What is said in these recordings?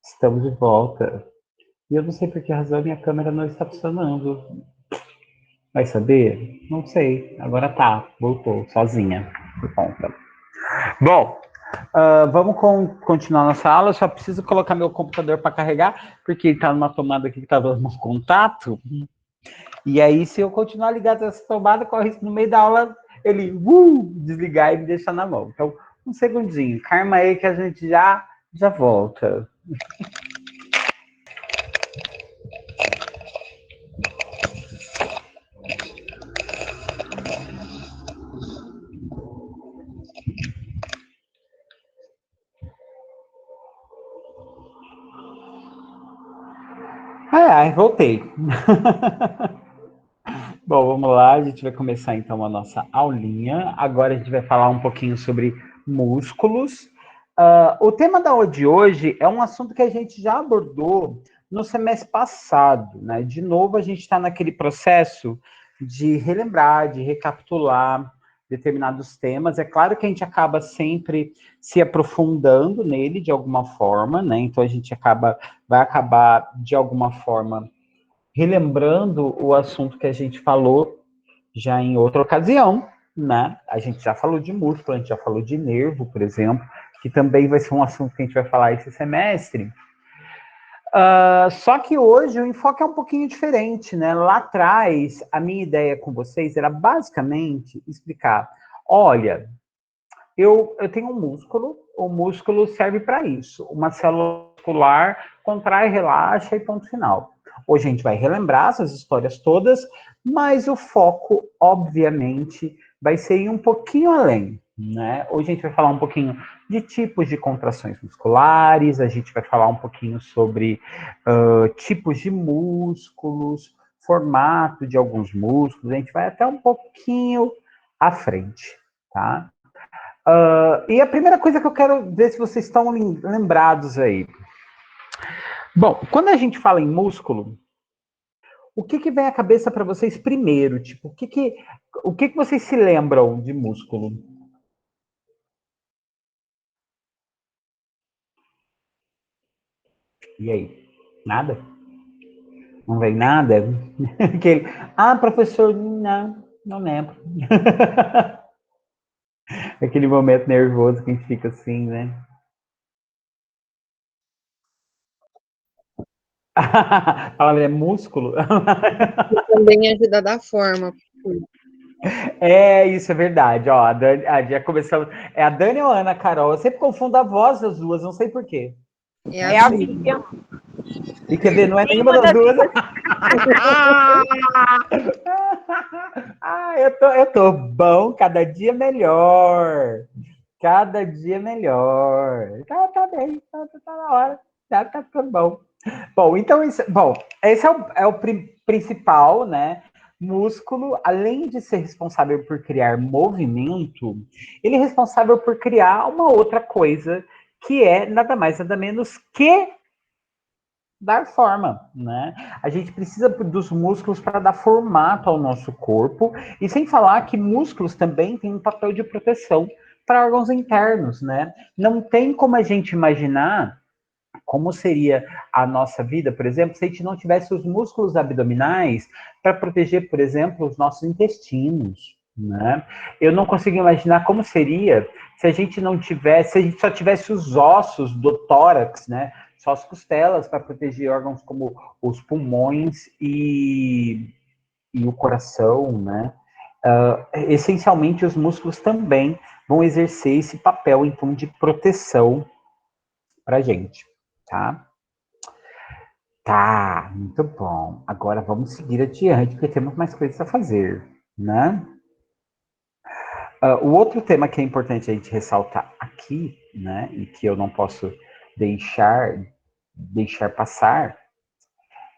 Estamos de volta. E eu não sei por que razão minha câmera não está funcionando. Vai saber? Não sei. Agora tá, voltou, sozinha, por conta. Bom, vamos continuar nossa aula. Eu só preciso colocar meu computador para carregar, porque ele está numa tomada aqui que está dando um contato. E aí, se eu continuar ligado nessa tomada, corre risco no meio da aula ele desligar e me deixar na mão. Então, um segundinho. Calma aí que a gente já volta. Ai, voltei. Bom, vamos lá, a gente vai começar então a nossa aulinha. Agora a gente vai falar um pouquinho sobre músculos. O tema da aula de hoje é um assunto que a gente já abordou no semestre passado, né? De novo, a gente está naquele processo de relembrar, de recapitular determinados temas. É claro que a gente acaba sempre se aprofundando nele de alguma forma, né? Então a gente vai acabar de alguma forma relembrando o assunto que a gente falou já em outra ocasião, né? A gente já falou de músculo, a gente já falou de nervo, por exemplo, que também vai ser um assunto que a gente vai falar esse semestre. Só que hoje o enfoque é um pouquinho diferente, né? Lá atrás, a minha ideia com vocês era basicamente explicar: olha, eu tenho um músculo, o músculo serve para isso. Uma célula muscular contrai, relaxa e ponto final. Hoje a gente vai relembrar essas histórias todas, mas o foco, obviamente, vai ser ir um pouquinho além, né? Hoje a gente vai falar um pouquinho de tipos de contrações musculares, a gente vai falar um pouquinho sobre tipos de músculos, formato de alguns músculos, a gente vai até um pouquinho à frente, tá? E a primeira coisa que eu quero ver se vocês estão lembrados aí. Bom, quando a gente fala em músculo, o que vem à cabeça para vocês primeiro? Tipo, o que vocês se lembram de músculo? E aí? Nada? Não vem nada? Aquele, professor, não lembro. Aquele momento nervoso que a gente fica assim, né? A palavra é músculo? Também ajuda a dar forma. Isso é verdade. Ó, já começamos. É a Dani ou a Ana Carol? Eu sempre confundo a voz das duas, não sei porquê. É a É a Bia. Bia. E quer ver, não é nenhuma Nenhuma das das duas. duas. Eu tô bom, cada dia melhor. Cada dia melhor. Tá bem, tá na hora. Tá tudo bom. Bom, então, esse é o principal, né? Músculo, além de ser responsável por criar movimento, ele é responsável por criar uma outra coisa, que é nada mais, nada menos que dar forma, né? A gente precisa dos músculos para dar formato ao nosso corpo, e sem falar que músculos também têm um papel de proteção para órgãos internos, né? Não tem como a gente imaginar como seria a nossa vida, por exemplo, se a gente não tivesse os músculos abdominais para proteger, por exemplo, os nossos intestinos, né? Eu não consigo imaginar como seria se a gente não tivesse, se a gente só tivesse os ossos do tórax, né? Só as costelas para proteger órgãos como os pulmões e o coração, né? Essencialmente, os músculos também vão exercer esse papel, então, de proteção para a gente, tá? Tá, muito bom. Agora vamos seguir adiante, porque temos mais coisas a fazer, né? O outro tema que é importante a gente ressaltar aqui, né, e que eu não posso deixar passar,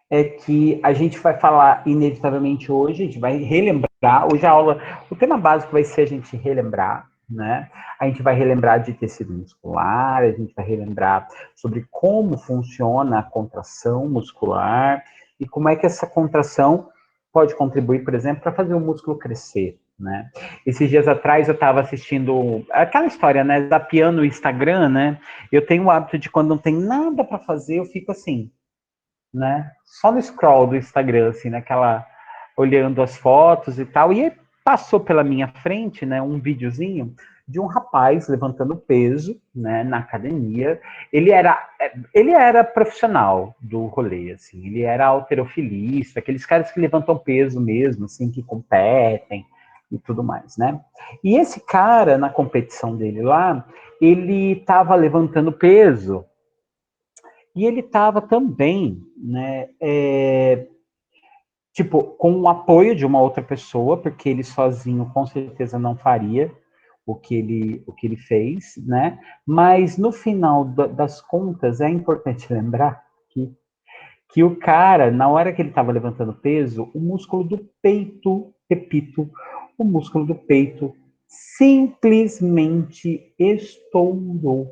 é que a gente vai falar inevitavelmente hoje, a gente vai relembrar, hoje a aula, o tema básico vai ser a gente relembrar, né? A gente vai relembrar de tecido muscular, a gente vai relembrar sobre como funciona a contração muscular e como é que essa contração pode contribuir, por exemplo, para fazer o músculo crescer, né? Esses dias atrás eu estava assistindo aquela história, né, zapeando o Instagram, né? Eu tenho o hábito de quando não tem nada para fazer, eu fico assim, né? Só no scroll do Instagram, assim, naquela olhando as fotos e tal. E aí passou pela minha frente, né, um videozinho de um rapaz levantando peso, né, na academia. Ele era profissional do rolê, assim. Ele era halterofilista, aqueles caras que levantam peso mesmo, assim, que competem e tudo mais, né? E esse cara, na competição dele lá, ele estava levantando peso e ele estava também, né, tipo, com o apoio de uma outra pessoa, porque ele sozinho com certeza não faria o que ele fez, né? Mas no final das contas é importante lembrar que o cara, na hora que ele estava levantando peso, o músculo do peito, repito, o músculo do peito simplesmente estourou.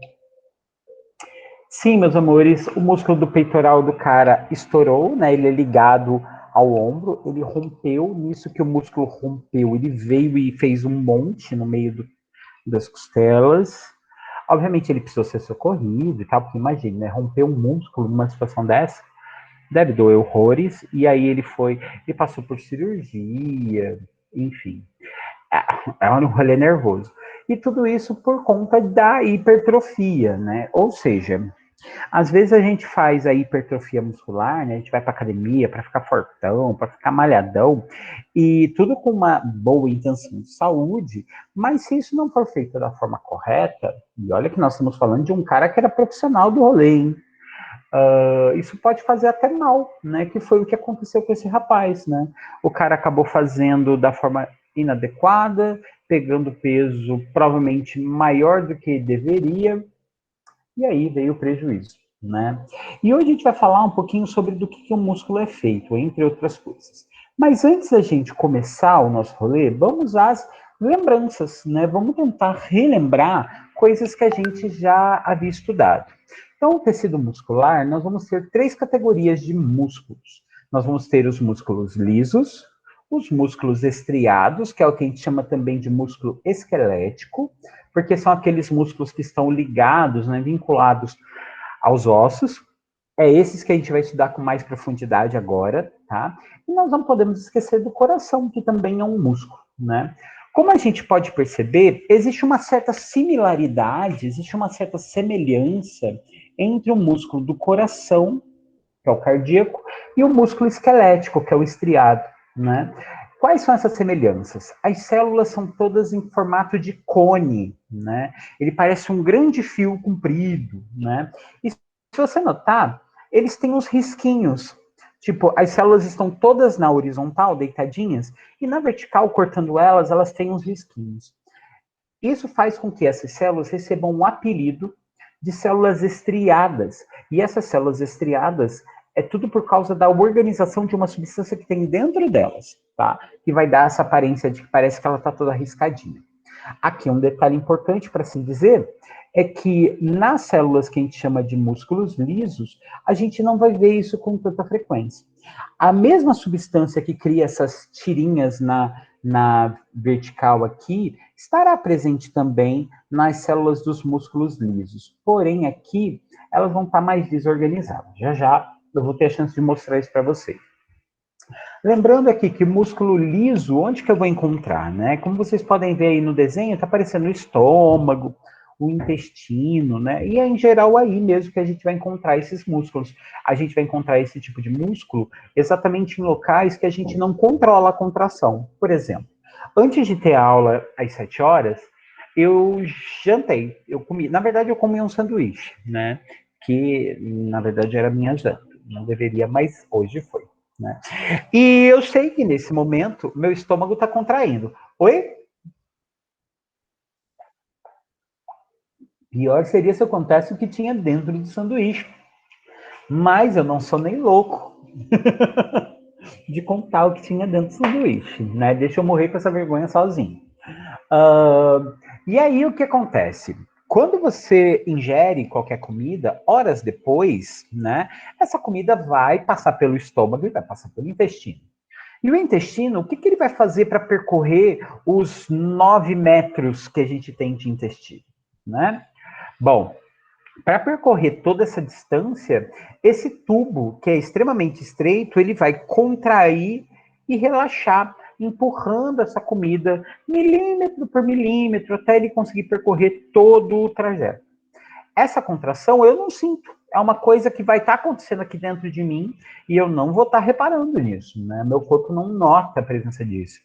Sim, meus amores, o músculo do peitoral do cara estourou, né? Ele é ligado ao ombro, ele rompeu. Nisso que o músculo rompeu, ele veio e fez um monte no meio das costelas. Obviamente ele precisou ser socorrido e tal, porque imagine, né? Romper um músculo numa situação dessa deve doer horrores. E aí ele passou por cirurgia, enfim. É um rolê nervoso. E tudo isso por conta da hipertrofia, né? Ou seja, às vezes a gente faz a hipertrofia muscular, né? A gente vai para academia para ficar fortão, para ficar malhadão, e tudo com uma boa intenção de saúde, mas se isso não for feito da forma correta, e olha que nós estamos falando de um cara que era profissional do rolê, hein? Isso pode fazer até mal, né? Que foi o que aconteceu com esse rapaz, né? O cara acabou fazendo da forma inadequada, pegando peso provavelmente maior do que deveria, e aí veio o prejuízo, né? E hoje a gente vai falar um pouquinho sobre do que o músculo é feito, entre outras coisas. Mas antes da gente começar o nosso rolê, vamos às lembranças, né? Vamos tentar relembrar coisas que a gente já havia estudado. Então, o tecido muscular, nós vamos ter 3 categorias de músculos. Nós vamos ter os músculos lisos, os músculos estriados, que é o que a gente chama também de músculo esquelético, porque são aqueles músculos que estão ligados, né, vinculados aos ossos. É esses que a gente vai estudar com mais profundidade agora, tá? E nós não podemos esquecer do coração, que também é um músculo, né? Como a gente pode perceber, existe uma certa similaridade, existe uma certa semelhança entre o músculo do coração, que é o cardíaco, e o músculo esquelético, que é o estriado, né? Quais são essas semelhanças? As células são todas em formato de cone, né? Ele parece um grande fio comprido, né? E se você notar, eles têm uns risquinhos. Tipo, as células estão todas na horizontal, deitadinhas, e na vertical, cortando elas, elas têm uns risquinhos. Isso faz com que essas células recebam um apelido de células estriadas. E essas células estriadas é tudo por causa da organização de uma substância que tem dentro delas, tá? Que vai dar essa aparência de que parece que ela está toda arriscadinha. Aqui um detalhe importante para se dizer é que nas células que a gente chama de músculos lisos, a gente não vai ver isso com tanta frequência. A mesma substância que cria essas tirinhas na vertical aqui estará presente também nas células dos músculos lisos. Porém, aqui elas vão estar mais desorganizadas. Já já eu vou ter a chance de mostrar isso para vocês. Lembrando aqui que músculo liso, onde que eu vou encontrar, né? Como vocês podem ver aí no desenho, está aparecendo o estômago, o intestino, né? E é em geral aí mesmo que a gente vai encontrar esses músculos. A gente vai encontrar esse tipo de músculo exatamente em locais que a gente não controla a contração. Por exemplo, antes de ter aula às 7 horas, eu jantei, eu comi. Na verdade, eu comi um sanduíche, né? Que na verdade era minha janta. Não deveria, mas hoje foi, né? E eu sei que nesse momento meu estômago está contraindo. Oi? Pior seria se acontece o que tinha dentro do sanduíche. Mas eu não sou nem louco de contar o que tinha dentro do sanduíche, né? Deixa eu morrer com essa vergonha sozinho. E aí o que acontece? Quando você ingere qualquer comida, horas depois, né? Essa comida vai passar pelo estômago e vai passar pelo intestino. E o intestino, o que, que ele vai fazer para percorrer os 9 metros que a gente tem de intestino, né? Bom, para percorrer toda essa distância, esse tubo, que é extremamente estreito, ele vai contrair e relaxar, empurrando essa comida milímetro por milímetro, até ele conseguir percorrer todo o trajeto. Essa contração eu não sinto. É uma coisa que vai estar acontecendo aqui dentro de mim e eu não vou estar reparando nisso, né? Meu corpo não nota a presença disso.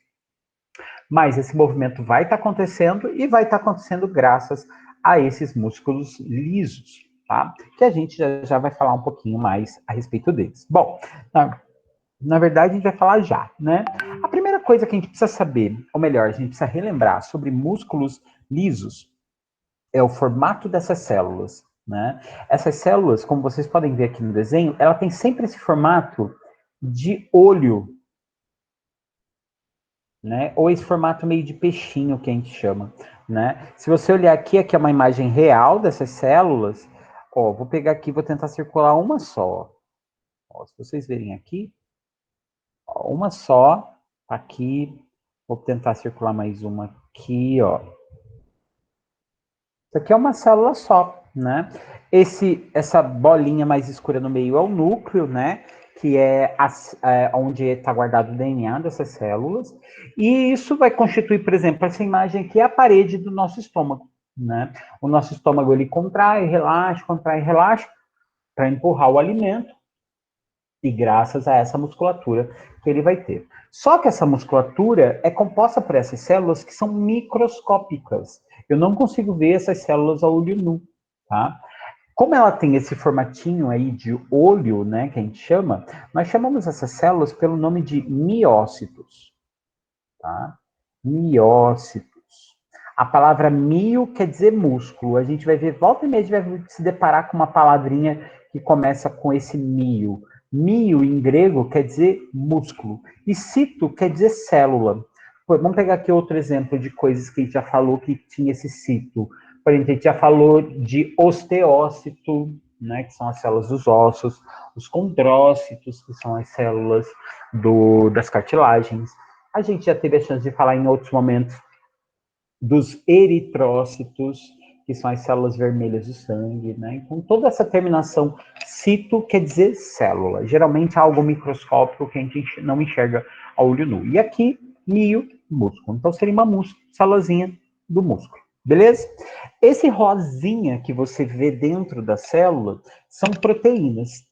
Mas esse movimento vai estar acontecendo e vai estar acontecendo graças a esses músculos lisos, tá? Que a gente já vai falar um pouquinho mais a respeito deles. Bom, na verdade a gente vai falar já, né? A primeira coisa que a gente precisa saber, ou melhor, a gente precisa relembrar sobre músculos lisos é o formato dessas células, né? Essas células, como vocês podem ver aqui no desenho, ela tem sempre esse formato de olho, né? Ou esse formato meio de peixinho que a gente chama, né? Se você olhar aqui é uma imagem real dessas células. Ó, vou pegar aqui, vou tentar circular uma só. Ó, se vocês verem aqui, ó, uma só aqui. Vou tentar circular mais uma aqui, ó. Isso aqui é uma célula só, né? Essa bolinha mais escura no meio é o núcleo, né? Que é onde está guardado o DNA dessas células. E isso vai constituir, por exemplo, essa imagem aqui é a parede do nosso estômago, né? O nosso estômago, ele contrai, relaxa, para empurrar o alimento. E graças a essa musculatura que ele vai ter. Só que essa musculatura é composta por essas células que são microscópicas. Eu não consigo ver essas células a olho nu, tá? Como ela tem esse formatinho aí de olho, né, que a gente chama, nós chamamos essas células pelo nome de miócitos, tá? Miócitos. A palavra mio quer dizer músculo. A gente vai ver, volta e meia, a gente vai se deparar com uma palavrinha que começa com esse mio. Mio, em grego, quer dizer músculo. E cito quer dizer célula. Pô, vamos pegar aqui outro exemplo de coisas que a gente já falou que tinha esse cito. Por exemplo, a gente já falou de osteócito, né, que são as células dos ossos, os condrócitos, que são as células das cartilagens. A gente já teve a chance de falar em outros momentos dos eritrócitos, que são as células vermelhas do sangue, né? Então, toda essa terminação cito quer dizer célula, geralmente é algo microscópico que a gente não enxerga a olho nu. E aqui, mio, músculo. Então, seria uma célulazinha do músculo, beleza? Esse rosinha que você vê dentro da célula são proteínas,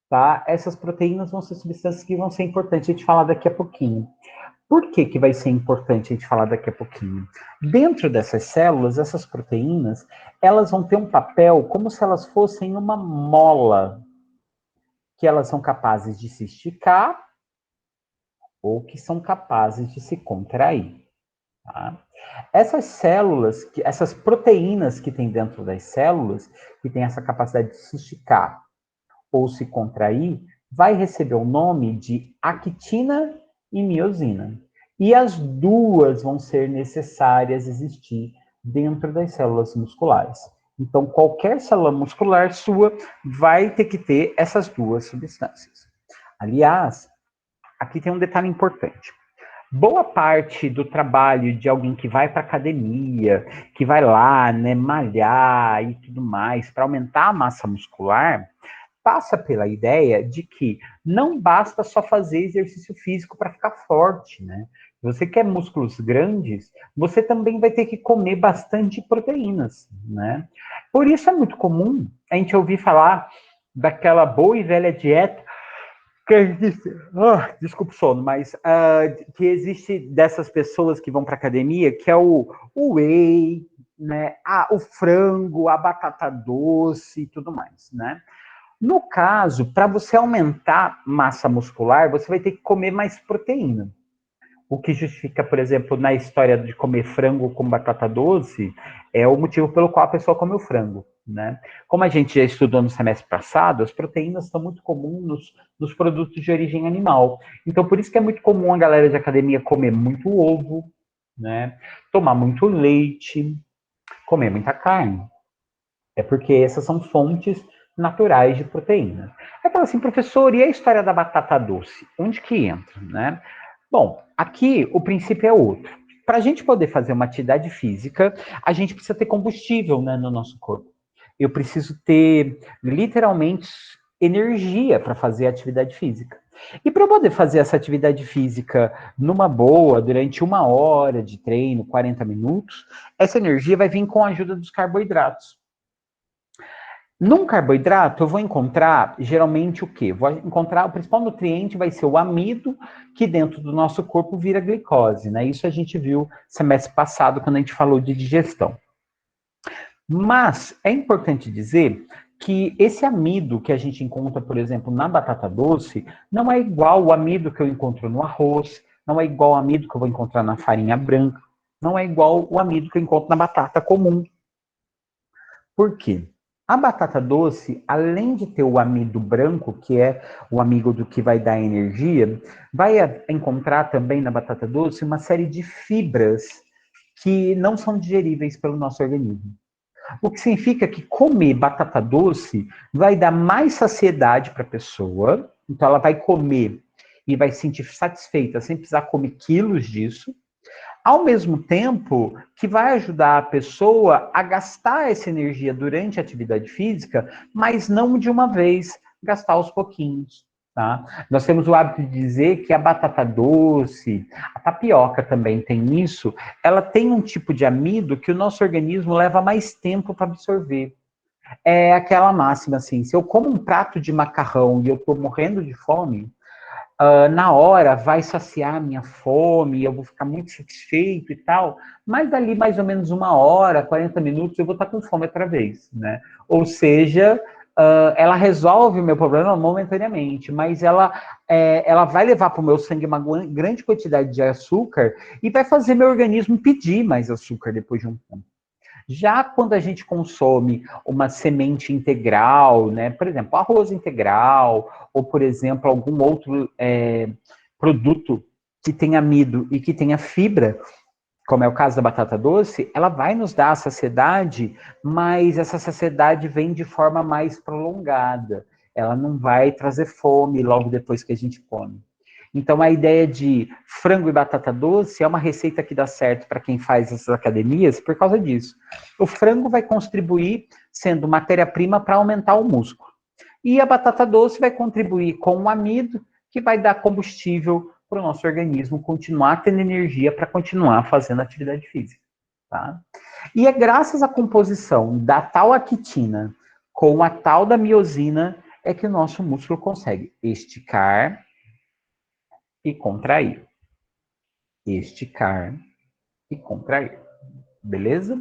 tá? Essas proteínas vão ser substâncias que vão ser importantes a gente falar daqui a pouquinho. Por que que vai ser importante a gente falar daqui a pouquinho? Dentro dessas células, essas proteínas, elas vão ter um papel como se elas fossem uma mola, que elas são capazes de se esticar ou que são capazes de se contrair. Tá? Essas células, essas proteínas que tem dentro das células, que tem essa capacidade de se esticar ou se contrair, vai receber o nome de actina e miosina. E as duas vão ser necessárias existir dentro das células musculares. Então, qualquer célula muscular sua vai ter que ter essas duas substâncias. Aliás, aqui tem um detalhe importante. Boa parte do trabalho de alguém que vai para academia, que vai lá, né, malhar e tudo mais, para aumentar a massa muscular, passa pela ideia de que não basta só fazer exercício físico para ficar forte, né? Se você quer músculos grandes, você também vai ter que comer bastante proteínas, né? Por isso é muito comum a gente ouvir falar daquela boa e velha dieta que existe, desculpa o sono, mas que existe dessas pessoas que vão para academia, que é o whey, né? O frango, a batata doce e tudo mais, né? No caso, para você aumentar massa muscular, você vai ter que comer mais proteína. O que justifica, por exemplo, na história de comer frango com batata doce, é o motivo pelo qual a pessoa come o frango, né? Como a gente já estudou no semestre passado, as proteínas são muito comuns nos produtos de origem animal. Então, por isso que é muito comum a galera de academia comer muito ovo, né? Tomar muito leite, comer muita carne. É porque essas são fontes naturais de proteína. Aí fala assim, professor, e a história da batata doce? Onde que entra, né? Bom, aqui o princípio é outro. Para a gente poder fazer uma atividade física, a gente precisa ter combustível, né, no nosso corpo. Eu preciso ter, literalmente, energia para fazer a atividade física. E para eu poder fazer essa atividade física numa boa, durante 1 hora de treino, 40 minutos, essa energia vai vir com a ajuda dos carboidratos. Num carboidrato, eu vou encontrar geralmente o quê? Vou encontrar o principal nutriente vai ser o amido, que dentro do nosso corpo vira glicose, né? Isso a gente viu semestre passado quando a gente falou de digestão. Mas é importante dizer que esse amido que a gente encontra, por exemplo, na batata doce, não é igual o amido que eu encontro no arroz, não é igual o amido que eu vou encontrar na farinha branca, não é igual o amido que eu encontro na batata comum. Por quê? A batata doce, além de ter o amido branco, que é o amigo do que vai dar energia, vai encontrar também na batata doce uma série de fibras que não são digeríveis pelo nosso organismo. O que significa que comer batata doce vai dar mais saciedade para a pessoa, então ela vai comer e vai se sentir satisfeita sem precisar comer quilos disso, ao mesmo tempo que vai ajudar a pessoa a gastar essa energia durante a atividade física, mas não de uma vez, gastar aos pouquinhos. Tá? Nós temos o hábito de dizer que a batata doce, a tapioca também tem isso, ela tem um tipo de amido que o nosso organismo leva mais tempo para absorver. É aquela máxima assim, se eu como um prato de macarrão e eu estou morrendo de fome, na hora vai saciar a minha fome, eu vou ficar muito satisfeito e tal, mas dali mais ou menos 1 hora, 40 minutos, eu vou estar com fome outra vez, né? Ou seja, ela resolve o meu problema momentaneamente, mas ela vai levar para o meu sangue uma grande quantidade de açúcar e vai fazer meu organismo pedir mais açúcar depois de um tempo. Já quando a gente consome uma semente integral, né, por exemplo, arroz integral, ou, por exemplo, algum outro produto que tenha amido e que tenha fibra, como é o caso da batata doce, ela vai nos dar a saciedade, mas essa saciedade vem de forma mais prolongada. Ela não vai trazer fome logo depois que a gente come. Então, a ideia de frango e batata doce é uma receita que dá certo para quem faz essas academias por causa disso. O frango vai contribuir sendo matéria-prima para aumentar o músculo. E a batata doce vai contribuir com o amido, que vai dar combustível para o nosso organismo continuar tendo energia para continuar fazendo atividade física. Tá? E é graças à composição da tal actina com a tal da miosina é que o nosso músculo consegue esticar e contrair. Esticar e contrair. Beleza?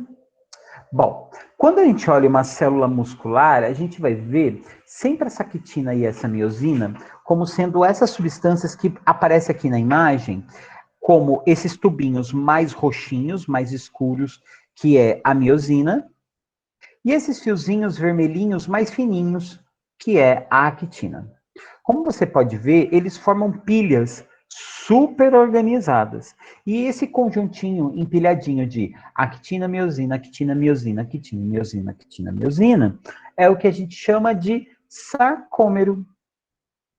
Bom, quando a gente olha uma célula muscular, a gente vai ver sempre essa quitina e essa miosina como sendo essas substâncias que aparecem aqui na imagem, como esses tubinhos mais roxinhos, mais escuros, que é a miosina, e esses fiozinhos vermelhinhos mais fininhos, que é a actina. Como você pode ver, eles formam pilhas super organizadas. E esse conjuntinho empilhadinho de actina, miosina, actina, miosina, actina, miosina, actina, miosina, é o que a gente chama de sarcômero,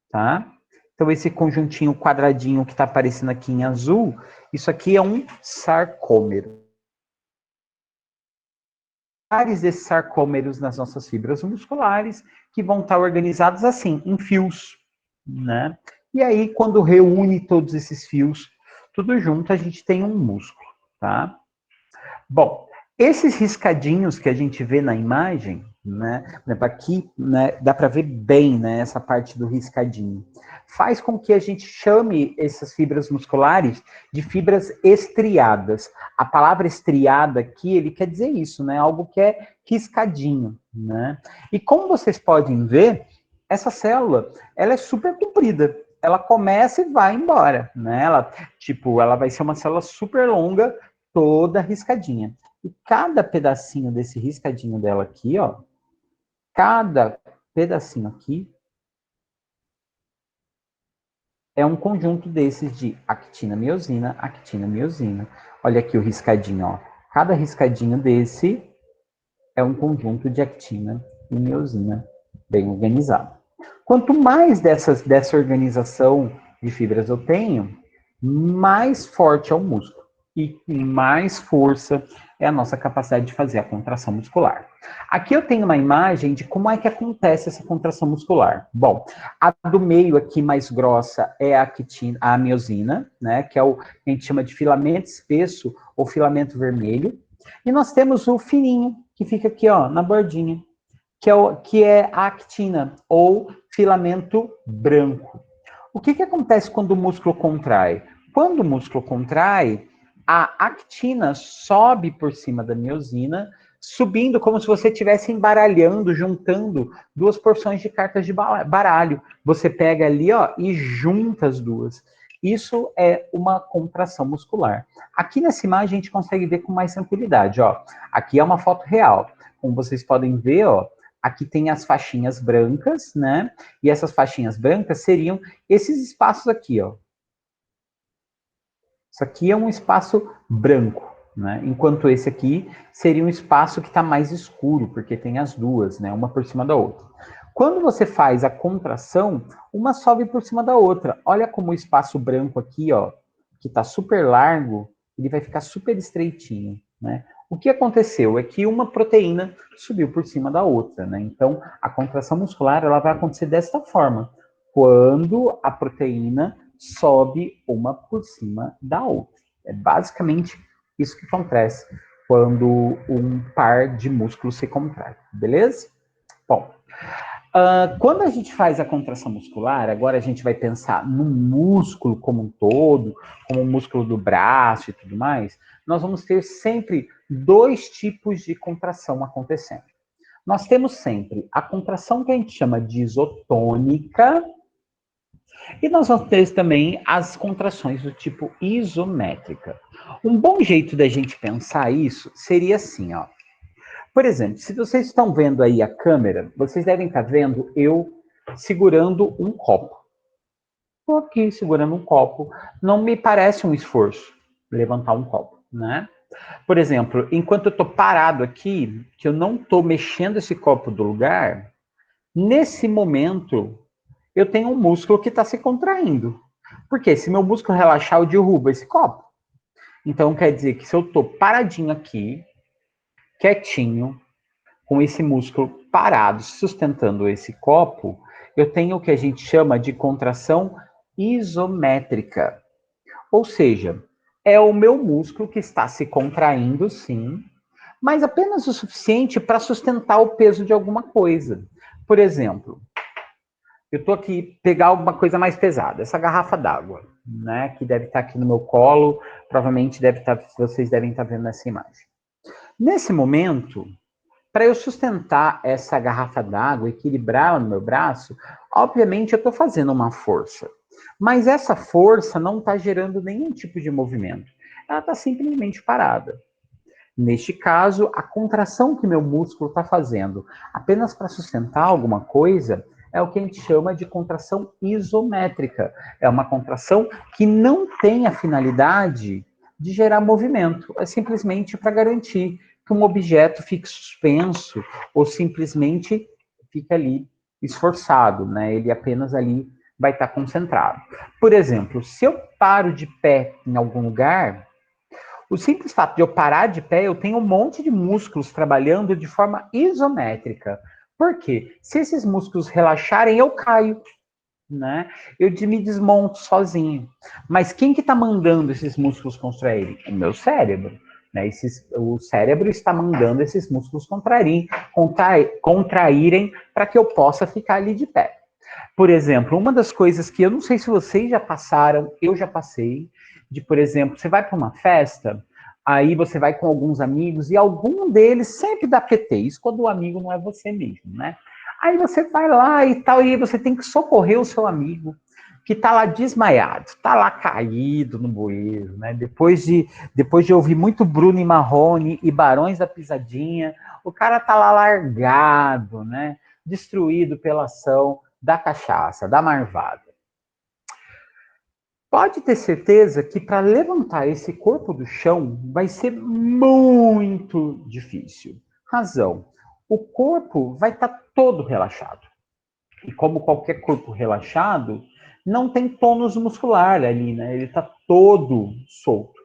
tá? Então, esse conjuntinho quadradinho que está aparecendo aqui em azul, isso aqui é um sarcômero. Vários desses sarcômeros nas nossas fibras musculares que vão estar organizados assim, em fios, né? E aí, quando reúne todos esses fios, tudo junto, a gente tem um músculo, tá? Bom, esses riscadinhos que a gente vê na imagem, né? Aqui, né, dá para ver bem, né, essa parte do riscadinho. Faz com que a gente chame essas fibras musculares de fibras estriadas. A palavra estriada aqui, ele quer dizer isso, né? Algo que é riscadinho, né? E como vocês podem ver, essa célula, ela é super comprida. Ela começa e vai embora, né? Ela vai ser uma célula super longa, toda riscadinha. E cada pedacinho desse riscadinho dela aqui, ó, cada pedacinho aqui é um conjunto desses de actina, miosina, actina, miosina. Olha aqui o riscadinho, ó. Cada riscadinho desse é um conjunto de actina e miosina bem organizado. Quanto mais dessa organização de fibras eu tenho, mais forte é o músculo e mais força é a nossa capacidade de fazer a contração muscular. Aqui eu tenho uma imagem de como é que acontece essa contração muscular. Bom, a do meio aqui mais grossa é a actina, a miosina, né, que é o que a gente chama de filamento espesso ou filamento vermelho. E nós temos o fininho, que fica aqui, ó, na bordinha, que é a actina ou filamento branco. O que acontece quando o músculo contrai? Quando o músculo contrai, a actina sobe por cima da miosina, subindo como se você estivesse embaralhando, juntando duas porções de cartas de baralho. Você pega ali, ó, e junta as duas. Isso é uma contração muscular. Aqui nessa imagem a gente consegue ver com mais tranquilidade, ó. Aqui é uma foto real. Como vocês podem ver, ó, aqui tem as faixinhas brancas, né? E essas faixinhas brancas seriam esses espaços aqui, ó. Isso aqui é um espaço branco, né? Enquanto esse aqui seria um espaço que está mais escuro, porque tem as duas, né? Uma por cima da outra. Quando você faz a contração, uma sobe por cima da outra. Olha como o espaço branco aqui, ó, que está super largo, ele vai ficar super estreitinho, né? O que aconteceu é que uma proteína subiu por cima da outra, né? Então, a contração muscular ela vai acontecer desta forma. Quando a proteína sobe uma por cima da outra. É basicamente isso que acontece quando um par de músculos se contrai, beleza? Bom, quando a gente faz a contração muscular, agora a gente vai pensar no músculo como um todo, como o músculo do braço e tudo mais, nós vamos ter sempre dois tipos de contração acontecendo. Nós temos sempre a contração que a gente chama de isotônica, e nós vamos ter também as contrações do tipo isométrica. Um bom jeito da gente pensar isso seria assim, ó. Por exemplo, se vocês estão vendo aí a câmera, vocês devem estar vendo eu segurando um copo. Estou aqui segurando um copo. Não me parece um esforço levantar um copo, né? Por exemplo, enquanto eu estou parado aqui, que eu não estou mexendo esse copo do lugar, nesse momento eu tenho um músculo que está se contraindo. Porque se meu músculo relaxar, eu derrubo esse copo. Então quer dizer que se eu estou paradinho aqui, quietinho, com esse músculo parado, sustentando esse copo, eu tenho o que a gente chama de contração isométrica. Ou seja, é o meu músculo que está se contraindo, sim, mas apenas o suficiente para sustentar o peso de alguma coisa. Por exemplo, eu estou aqui pegar alguma coisa mais pesada, essa garrafa d'água, né, que deve estar aqui no meu colo, provavelmente deve estar, vocês devem estar vendo nessa imagem. Nesse momento, para eu sustentar essa garrafa d'água, equilibrá-la no meu braço, obviamente eu estou fazendo uma força, mas essa força não está gerando nenhum tipo de movimento, ela está simplesmente parada. Neste caso, a contração que meu músculo está fazendo apenas para sustentar alguma coisa é o que a gente chama de contração isométrica. É uma contração que não tem a finalidade de gerar movimento, é simplesmente para garantir que um objeto fique suspenso ou simplesmente fique ali esforçado, né? Ele apenas ali vai estar concentrado. Por exemplo, se eu paro de pé em algum lugar, o simples fato de eu parar de pé, eu tenho um monte de músculos trabalhando de forma isométrica. Por quê? Se esses músculos relaxarem, eu caio, né? Eu me desmonto sozinho. Mas quem que está mandando esses músculos contraírem? O meu cérebro. Né? O cérebro está mandando esses músculos contraírem para que eu possa ficar ali de pé. Por exemplo, uma das coisas que eu não sei se vocês já passaram, eu já passei, de, por exemplo, você vai para uma festa, aí você vai com alguns amigos e algum deles sempre dá PT, isso quando o amigo não é você mesmo, né? Aí você vai lá e tal, e você tem que socorrer o seu amigo, que tá lá desmaiado, tá lá caído no bueiro, né? Depois de ouvir muito Bruno e Marrone e Barões da Pisadinha, o cara tá lá largado, né? Destruído pela ação da cachaça, da marvada. Pode ter certeza que para levantar esse corpo do chão vai ser muito difícil. Razão: o corpo vai estar todo relaxado. E como qualquer corpo relaxado, não tem tônus muscular ali, né? Ele está todo solto.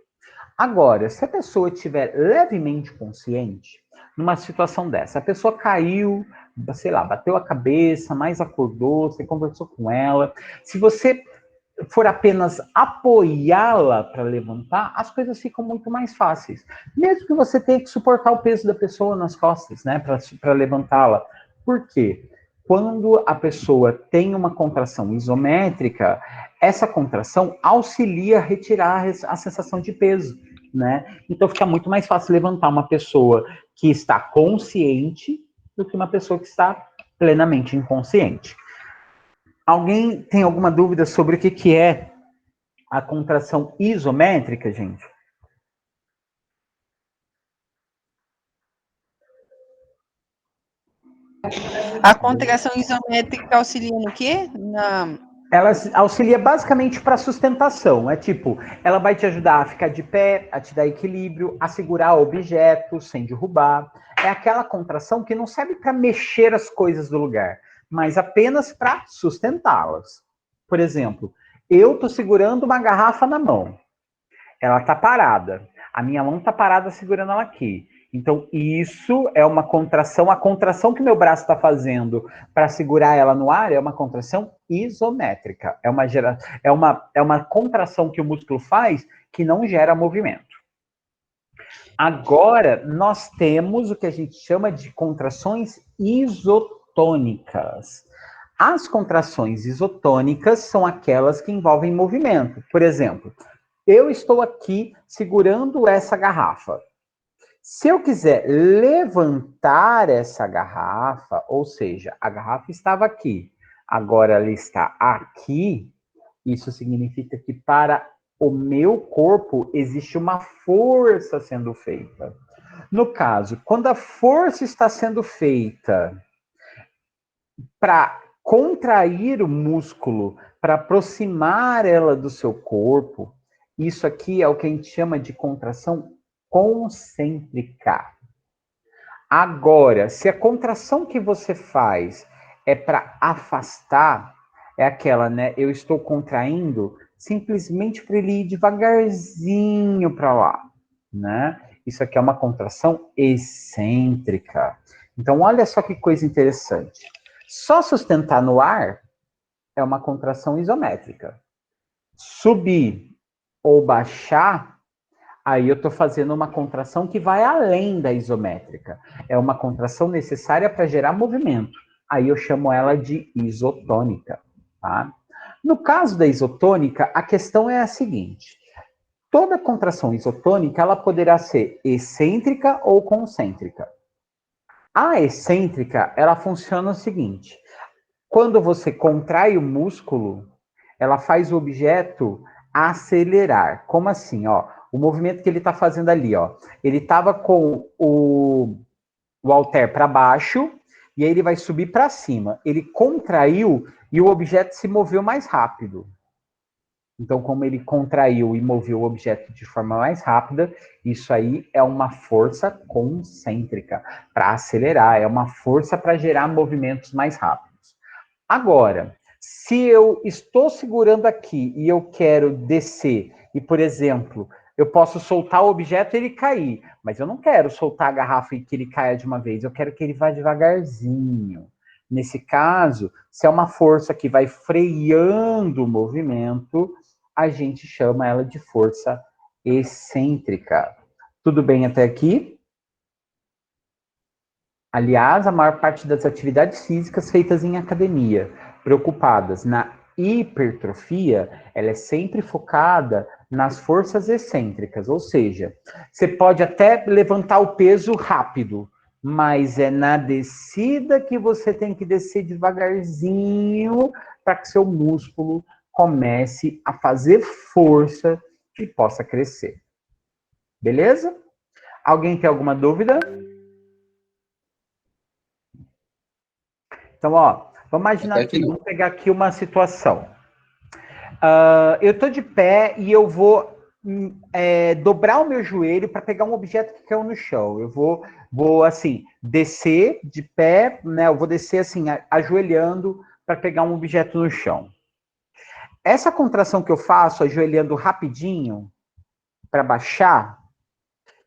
Agora, se a pessoa estiver levemente consciente, numa situação dessa, a pessoa caiu, sei lá, bateu a cabeça, mas acordou, você conversou com ela. Se você for apenas apoiá-la para levantar, as coisas ficam muito mais fáceis. Mesmo que você tenha que suportar o peso da pessoa nas costas, né, para levantá-la. Por quê? Quando a pessoa tem uma contração isométrica, essa contração auxilia a retirar a sensação de peso, né? Então fica muito mais fácil levantar uma pessoa que está consciente do que uma pessoa que está plenamente inconsciente. Alguém tem alguma dúvida sobre o que é a contração isométrica, gente? A contração isométrica auxilia no quê? Ela auxilia basicamente para sustentação. É tipo, ela vai te ajudar a ficar de pé, a te dar equilíbrio, a segurar objetos sem derrubar. É aquela contração que não serve para mexer as coisas do lugar, mas apenas para sustentá-las. Por exemplo, eu estou segurando uma garrafa na mão. Ela está parada. A minha mão está parada segurando ela aqui. Então, isso é uma contração. A contração que meu braço está fazendo para segurar ela no ar é uma contração isométrica. É uma contração que o músculo faz que não gera movimento. Agora, nós temos o que a gente chama de contrações isotônicas. As contrações isotônicas são aquelas que envolvem movimento. Por exemplo, eu estou aqui segurando essa garrafa. Se eu quiser levantar essa garrafa, ou seja, a garrafa estava aqui, agora ela está aqui, isso significa que para o meu corpo existe uma força sendo feita. No caso, quando a força está sendo feita para contrair o músculo, para aproximar ela do seu corpo, isso aqui é o que a gente chama de contração concêntrica. Agora, se a contração que você faz é para afastar, é aquela, né? Eu estou contraindo simplesmente para ele ir devagarzinho para lá, né? Isso aqui é uma contração excêntrica. Então, olha só que coisa interessante. Só sustentar no ar é uma contração isométrica. Subir ou baixar, aí eu estou fazendo uma contração que vai além da isométrica. É uma contração necessária para gerar movimento. Aí eu chamo ela de isotônica. Tá? No caso da isotônica, a questão é a seguinte. Toda contração isotônica ela poderá ser excêntrica ou concêntrica. A excêntrica, ela funciona o seguinte. Quando você contrai o músculo, ela faz o objeto acelerar. Como assim? Ó, o movimento que ele está fazendo ali, ó. Ele estava com o halter para baixo e aí ele vai subir para cima. Ele contraiu e o objeto se moveu mais rápido. Então, como ele contraiu e moveu o objeto de forma mais rápida, isso aí é uma força concêntrica para acelerar, é uma força para gerar movimentos mais rápidos. Agora, se eu estou segurando aqui e eu quero descer, e, por exemplo, eu posso soltar o objeto e ele cair, mas eu não quero soltar a garrafa e que ele caia de uma vez, eu quero que ele vá devagarzinho. Nesse caso, se é uma força que vai freando o movimento, a gente chama ela de força excêntrica. Tudo bem até aqui? Aliás, a maior parte das atividades físicas feitas em academia, preocupadas na hipertrofia, ela é sempre focada nas forças excêntricas, ou seja, você pode até levantar o peso rápido, mas é na descida que você tem que descer devagarzinho para que seu músculo comece a fazer força e possa crescer. Beleza? Alguém tem alguma dúvida? Então, ó, vamos imaginar aqui, vamos pegar aqui uma situação. Eu estou de pé e eu vou dobrar o meu joelho para pegar um objeto que caiu no chão. Eu vou assim, descer de pé, né? Eu vou descer assim, ajoelhando para pegar um objeto no chão. essa contração que eu faço, ajoelhando rapidinho, para baixar,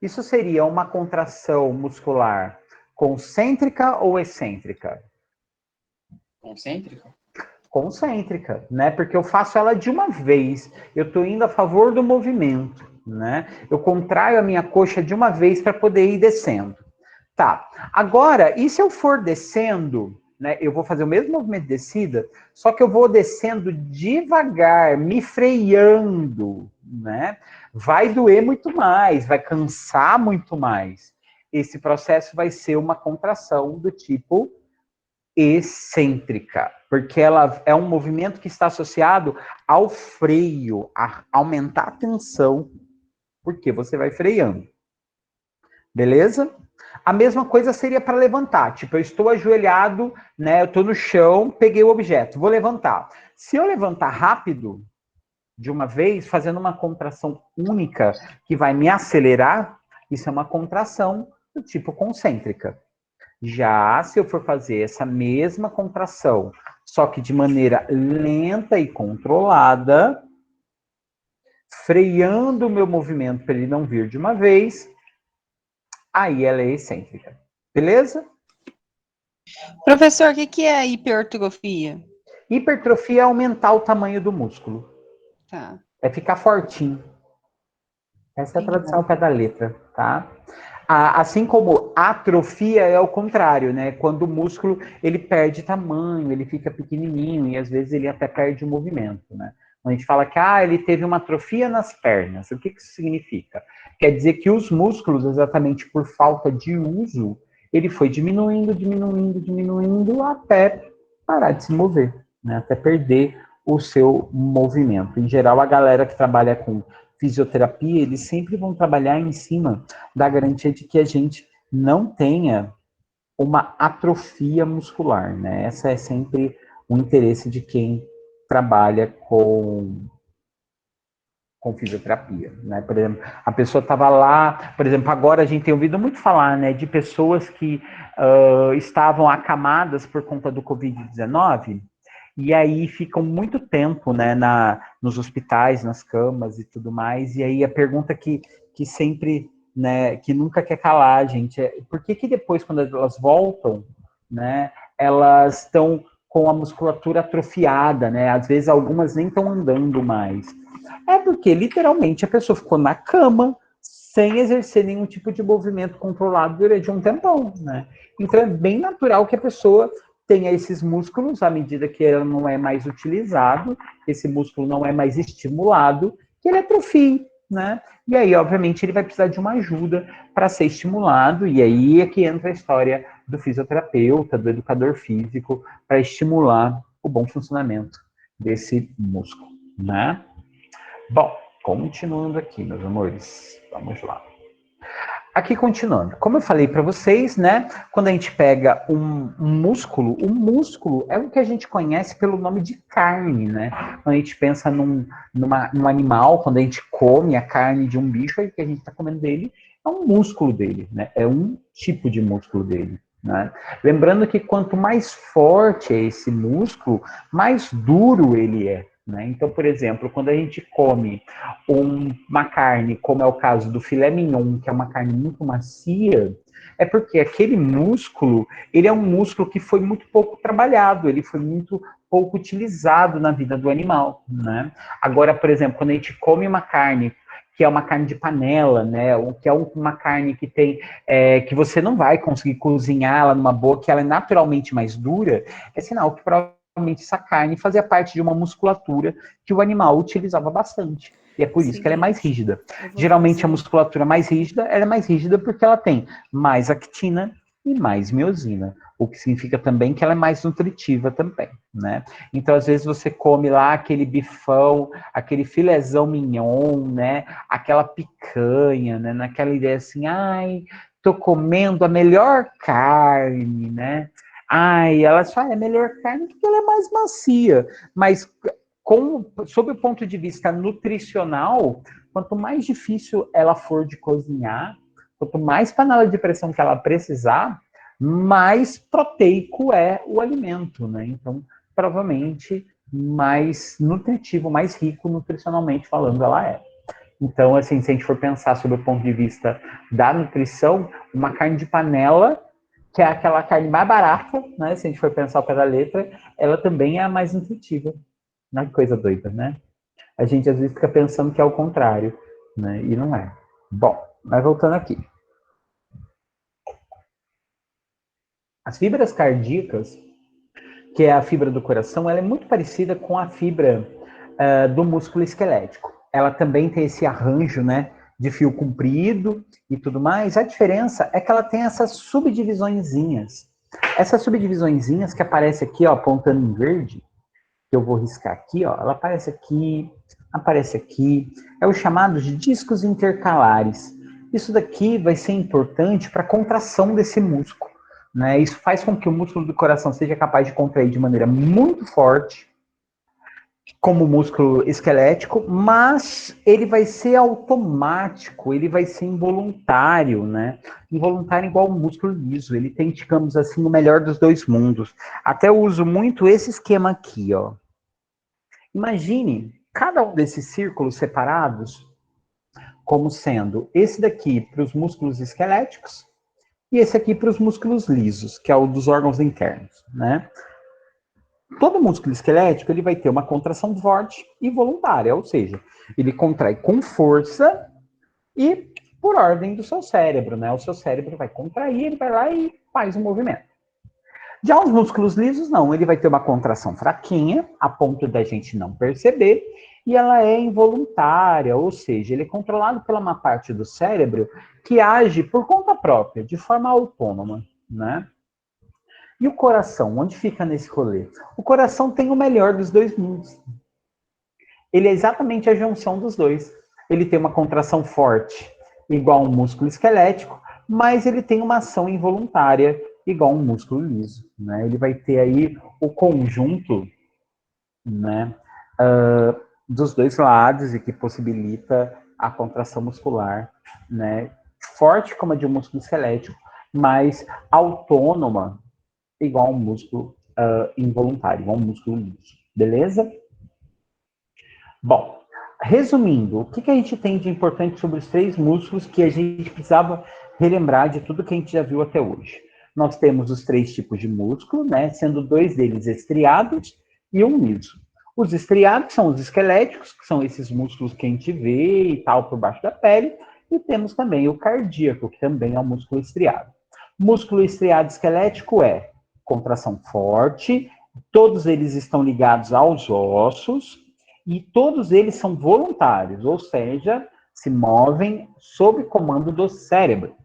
isso seria uma contração muscular concêntrica ou excêntrica? Concêntrica? Concêntrica, né? Porque eu faço ela de uma vez. Eu estou indo a favor do movimento, né? Eu contraio a minha coxa de uma vez para poder ir descendo. Tá. Agora, e se eu for descendo, né? Eu vou fazer o mesmo movimento de descida, só que eu vou descendo devagar, me freando, né? Vai doer muito mais, vai cansar muito mais. Esse processo vai ser uma contração do tipo excêntrica, porque ela é um movimento que está associado ao freio, a aumentar a tensão, porque você vai freando. Beleza? A mesma coisa seria para levantar. Tipo, eu estou ajoelhado, né? Eu estou no chão, peguei o objeto, vou levantar. Se eu levantar rápido, de uma vez, fazendo uma contração única que vai me acelerar, isso é uma contração do tipo concêntrica. Já se eu for fazer essa mesma contração, só que de maneira lenta e controlada, freando o meu movimento para ele não vir de uma vez, aí ela é excêntrica. Beleza? Professor, o que é hipertrofia? Hipertrofia é aumentar o tamanho do músculo. Tá. É ficar fortinho. Essa é a tradução ao pé da letra, tá? Assim como atrofia é o contrário, né? Quando o músculo ele perde tamanho, ele fica pequenininho e às vezes ele até perde o movimento, né? Quando a gente fala que ele teve uma atrofia nas pernas, o que isso significa? Quer dizer que os músculos, exatamente por falta de uso, ele foi diminuindo, diminuindo, diminuindo até parar de se mover, né? Até perder o seu movimento. Em geral, a galera que trabalha com fisioterapia, eles sempre vão trabalhar em cima da garantia de que a gente não tenha uma atrofia muscular, né? Essa é sempre o interesse de quem trabalha com fisioterapia, né? Por exemplo, a pessoa estava lá, por exemplo, agora a gente tem ouvido muito falar, né, de pessoas que estavam acamadas por conta do Covid-19, e aí ficam muito tempo, né, nos hospitais, nas camas e tudo mais, e aí a pergunta que sempre, né, que nunca quer calar, gente, é por que depois, quando elas voltam, né, elas estão com a musculatura atrofiada, né, às vezes algumas nem estão andando mais. É porque, literalmente, a pessoa ficou na cama, sem exercer nenhum tipo de movimento controlado durante um tempão, né? Então, é bem natural que a pessoa tenha esses músculos, à medida que ele não é mais utilizado, esse músculo não é mais estimulado, que ele atrofie, né? E aí, obviamente, ele vai precisar de uma ajuda para ser estimulado, e aí é que entra a história do fisioterapeuta, do educador físico, para estimular o bom funcionamento desse músculo, né? Bom, continuando aqui, meus amores, vamos lá. Aqui continuando, como eu falei para vocês, né, quando a gente pega um músculo, o músculo é o que a gente conhece pelo nome de carne, né? Quando a gente pensa num animal, quando a gente come a carne de um bicho, o que a gente está comendo dele é um músculo dele, né? É um tipo de músculo dele, né? Lembrando que quanto mais forte é esse músculo, mais duro ele é. Né? Então, por exemplo, quando a gente come uma carne, como é o caso do filé mignon, que é uma carne muito macia, é porque aquele músculo, ele é um músculo que foi muito pouco trabalhado, ele foi muito pouco utilizado na vida do animal, né? Agora, por exemplo, quando a gente come uma carne que é uma carne de panela, né? Ou que é uma carne que tem que você não vai conseguir cozinhar ela numa boa, que ela é naturalmente mais dura, é sinal que provavelmente essa carne fazia parte de uma musculatura que o animal utilizava bastante. E é por isso que ela é mais rígida. Geralmente a musculatura mais rígida, ela é mais rígida porque ela tem mais actina e mais miosina, o que significa também que ela é mais nutritiva também, né? Então, às vezes você come lá aquele bifão, aquele filézão mignon, né? Aquela picanha, né? Naquela ideia assim, ai, tô comendo a melhor carne, né? Ai, ela só é melhor carne porque ela é mais macia. Mas, sob o ponto de vista nutricional, quanto mais difícil ela for de cozinhar, quanto mais panela de pressão que ela precisar, mais proteico é o alimento, né? Então, provavelmente, mais nutritivo, mais rico nutricionalmente falando ela é. Então, assim, se a gente for pensar sobre o ponto de vista da nutrição, uma carne de panela, que é aquela carne mais barata, né? Se a gente for pensar o pé da letra, ela também é a mais nutritiva. Não é que coisa doida, né? A gente às vezes fica pensando que é o contrário, né? E não é. Bom, mas voltando aqui. As fibras cardíacas, que é a fibra do coração, ela é muito parecida com a fibra do músculo esquelético. Ela também tem esse arranjo, né, de fio comprido e tudo mais. A diferença é que ela tem essas subdivisõezinhas. Essas subdivisõezinhas que aparecem aqui, ó, apontando em verde, que eu vou riscar aqui, ó, ela aparece aqui. É o chamado de discos intercalares. Isso daqui vai ser importante para a contração desse músculo, né? Isso faz com que o músculo do coração seja capaz de contrair de maneira muito forte, como músculo esquelético, mas ele vai ser automático, ele vai ser involuntário, né? Involuntário igual o músculo liso, ele tem, digamos assim, o melhor dos dois mundos. Até eu uso muito esse esquema aqui, ó. Imagine cada um desses círculos separados como sendo esse daqui para os músculos esqueléticos e esse aqui para os músculos lisos, que é o dos órgãos internos, né? Todo músculo esquelético ele vai ter uma contração forte e voluntária, ou seja, ele contrai com força e por ordem do seu cérebro, né? O seu cérebro vai contrair, ele vai lá e faz um movimento. Já os músculos lisos, não, ele vai ter uma contração fraquinha, a ponto da gente não perceber, e ela é involuntária, ou seja, ele é controlado pela uma parte do cérebro que age por conta própria, de forma autônoma, né? E o coração, onde fica nesse rolê? O coração tem o melhor dos dois mundos. Ele é exatamente a junção dos dois. Ele tem uma contração forte, igual um músculo esquelético, mas ele tem uma ação involuntária, igual um músculo liso, né? Ele vai ter aí o conjunto, né, dos dois lados e que possibilita a contração muscular, né, forte como a de um músculo esquelético, mas autônoma, igual um músculo involuntário, igual um músculo liso. Beleza? Bom, resumindo, o que a gente tem de importante sobre os três músculos que a gente precisava relembrar de tudo que a gente já viu até hoje? Nós temos os três tipos de músculo, né, sendo dois deles estriados e um liso. Os estriados são os esqueléticos, que são esses músculos que a gente vê e tal por baixo da pele, e temos também o cardíaco, que também é um músculo estriado. Músculo estriado esquelético é contração forte, todos eles estão ligados aos ossos, e todos eles são voluntários, ou seja, se movem sob comando do cérebro.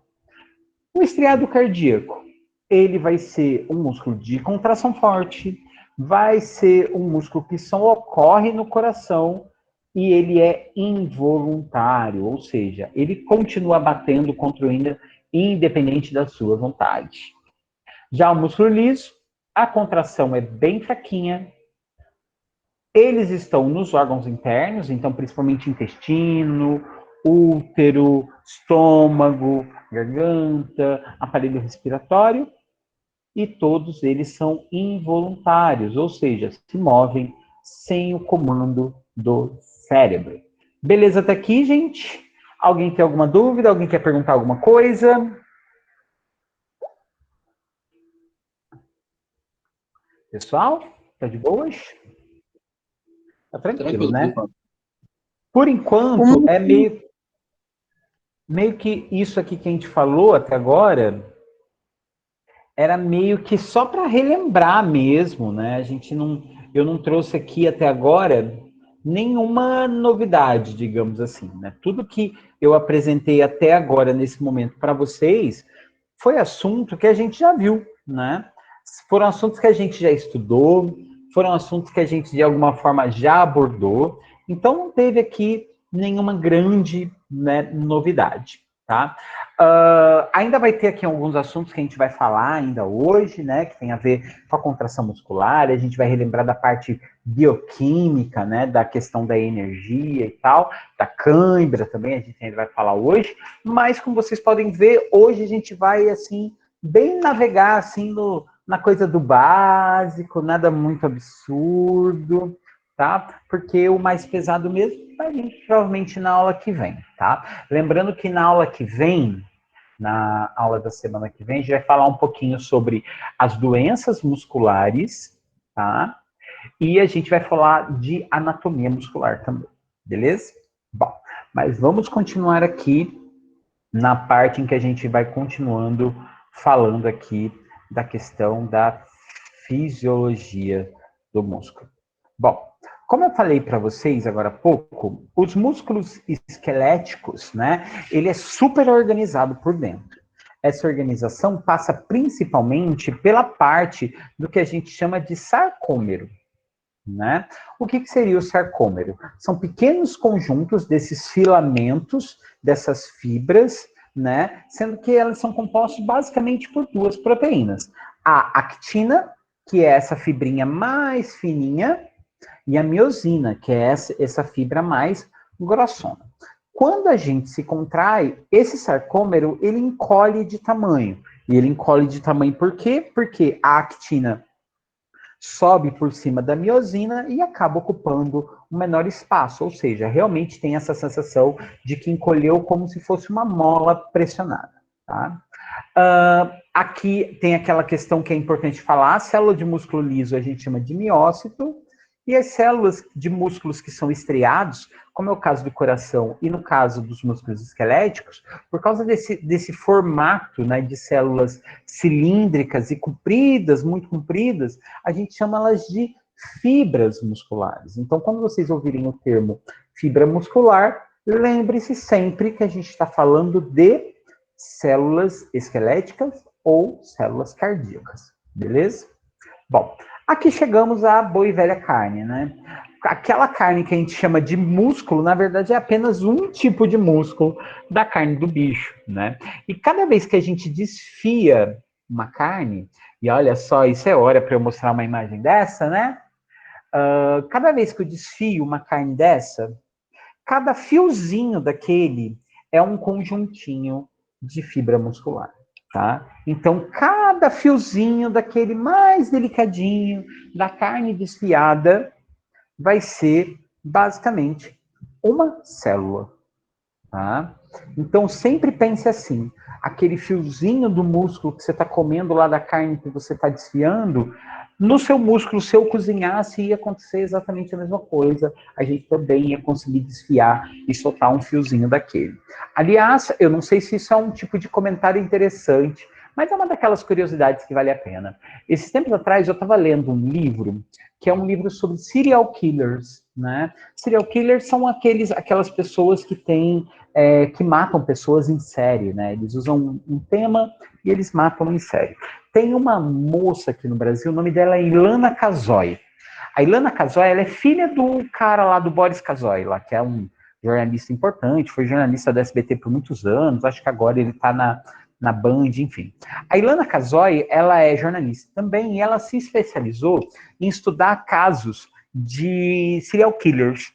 O estriado cardíaco, ele vai ser um músculo de contração forte, vai ser um músculo que só ocorre no coração e ele é involuntário, ou seja, ele continua batendo, contraindo, independente da sua vontade. Já o músculo liso, a contração é bem fraquinha, eles estão nos órgãos internos, então principalmente intestino, útero, estômago, garganta, aparelho respiratório, e todos eles são involuntários, ou seja, se movem sem o comando do cérebro. Beleza até aqui, gente? Alguém tem alguma dúvida? Alguém quer perguntar alguma coisa? Pessoal, tá de boas? Tá tranquilo, né? Por enquanto, é meio que isso aqui que a gente falou até agora era meio que só para relembrar mesmo, né? Eu não trouxe aqui até agora nenhuma novidade, digamos assim, né? Tudo que eu apresentei até agora nesse momento para vocês foi assunto que a gente já viu, né? Foram assuntos que a gente já estudou, foram assuntos que a gente de alguma forma já abordou, então não teve aqui nenhuma grande, né, novidade, tá? Ainda vai ter aqui alguns assuntos que a gente vai falar ainda hoje, né, que tem a ver com a contração muscular, a gente vai relembrar da parte bioquímica, né, da questão da energia e tal, da cãibra também, a gente ainda vai falar hoje, mas como vocês podem ver, hoje a gente vai, assim, bem navegar, assim, na coisa do básico, nada muito absurdo, tá? Porque o mais pesado mesmo vai vir provavelmente na aula que vem, tá? Lembrando que na aula que vem, na aula da semana que vem, a gente vai falar um pouquinho sobre as doenças musculares, tá? E a gente vai falar de anatomia muscular também, beleza? Bom, mas vamos continuar aqui na parte em que a gente vai continuando falando aqui da questão da fisiologia do músculo. Bom, como eu falei para vocês agora há pouco, os músculos esqueléticos, né, ele é super organizado por dentro. Essa organização passa principalmente pela parte do que a gente chama de sarcômero, né? O que seria o sarcômero? São pequenos conjuntos desses filamentos, dessas fibras, né? Sendo que elas são compostas basicamente por duas proteínas. A actina, que é essa fibrinha mais fininha, e a miosina, que é essa fibra mais grossona. Quando a gente se contrai, esse sarcômero, ele encolhe de tamanho. E ele encolhe de tamanho por quê? Porque a actina sobe por cima da miosina e acaba ocupando um menor espaço, ou seja, realmente tem essa sensação de que encolheu como se fosse uma mola pressionada, tá? Aqui tem aquela questão que é importante falar, a célula de músculo liso a gente chama de miócito, e as células de músculos que são estriados, como é o caso do coração e no caso dos músculos esqueléticos, por causa desse formato, né, de células cilíndricas e compridas, muito compridas, a gente chama elas de fibras musculares. Então, quando vocês ouvirem o termo fibra muscular, lembre-se sempre que a gente está falando de células esqueléticas ou células cardíacas, beleza? Bom, aqui chegamos à boa e velha carne, né? Aquela carne que a gente chama de músculo, na verdade, é apenas um tipo de músculo da carne do bicho, né? E cada vez que a gente desfia uma carne, e olha só, isso é hora para eu mostrar uma imagem dessa, né? Cada vez que eu desfio uma carne dessa, cada fiozinho daquele é um conjuntinho de fibra muscular, tá? Então, cada fiozinho daquele mais delicadinho da carne desfiada vai ser basicamente uma célula, tá? Então, sempre pense assim, aquele fiozinho do músculo que você está comendo lá da carne que você está desfiando, no seu músculo, se eu cozinhasse, ia acontecer exatamente a mesma coisa. A gente também ia conseguir desfiar e soltar um fiozinho daquele. Aliás, eu não sei se isso é um tipo de comentário interessante, mas é uma daquelas curiosidades que vale a pena. Esses tempos atrás, eu estava lendo um livro, que é um livro sobre serial killers, né? Serial killers são aquelas pessoas que que matam pessoas em série, né? Eles usam um tema e eles matam em série. Tem uma moça aqui no Brasil, o nome dela é Ilana Casoy. A Ilana Casoy, ela é filha do cara lá do Boris Casoy, lá, que é um jornalista importante, foi jornalista da SBT por muitos anos, acho que agora ele está na Band, enfim. A Ilana Casoy, ela é jornalista também, e ela se especializou em estudar casos de serial killers.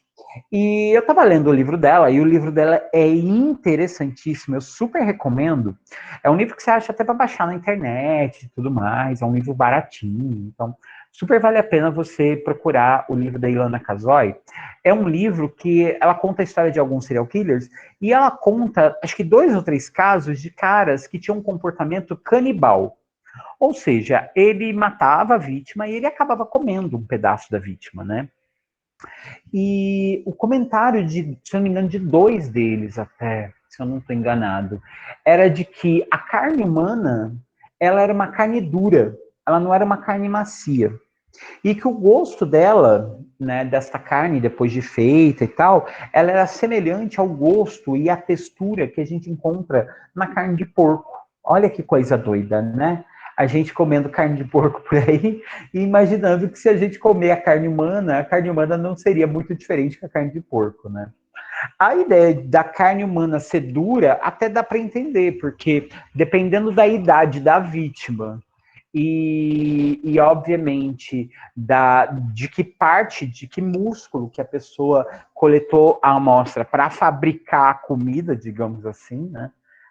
E eu estava lendo o livro dela, e o livro dela é interessantíssimo, eu super recomendo. É um livro que você acha até para baixar na internet e tudo mais, é um livro baratinho, então super vale a pena você procurar o livro da Ilana Casoy. É um livro que ela conta a história de alguns serial killers, e ela conta, acho que 2 ou 3 casos de caras que tinham um comportamento canibal. Ou seja, ele matava a vítima e ele acabava comendo um pedaço da vítima, né? E o comentário se eu não me engano, de 2 deles até, se eu não estou enganado, era de que a carne humana, ela era uma carne dura, ela não era uma carne macia. E que o gosto dela, né, dessa carne depois de feita e tal, ela era semelhante ao gosto e à textura que a gente encontra na carne de porco. Olha que coisa doida, né? A gente comendo carne de porco por aí e imaginando que se a gente comer a carne humana não seria muito diferente da carne de porco, né? A ideia da carne humana ser dura até dá para entender, porque dependendo da idade da vítima e obviamente, de que parte, de que músculo que a pessoa coletou a amostra para fabricar a comida, digamos assim,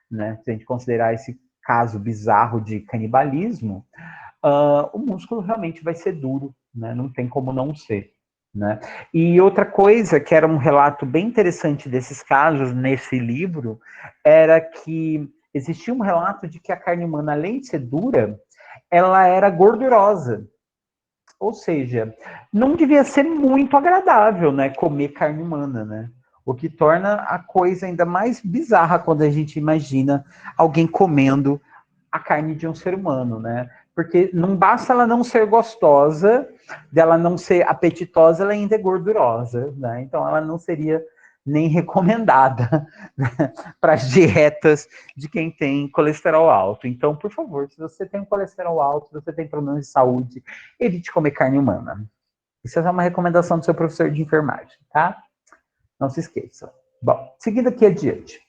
né? Se a gente considerar esse caso bizarro de canibalismo, o músculo realmente vai ser duro, né? Não tem como não ser, né? E outra coisa, que era um relato bem interessante desses casos nesse livro, era que existia um relato de que a carne humana, além de ser dura, ela era gordurosa. Ou seja, não devia ser muito agradável, né, comer carne humana, né? O que torna a coisa ainda mais bizarra quando a gente imagina alguém comendo a carne de um ser humano, né? Porque não basta ela não ser gostosa, dela não ser apetitosa, ela ainda é gordurosa, né? Então ela não seria nem recomendada, né, para as dietas de quem tem colesterol alto. Então, por favor, se você tem um colesterol alto, se você tem problemas de saúde, evite comer carne humana. Isso é uma recomendação do seu professor de enfermagem, tá? Não se esqueça. Bom, seguindo aqui adiante.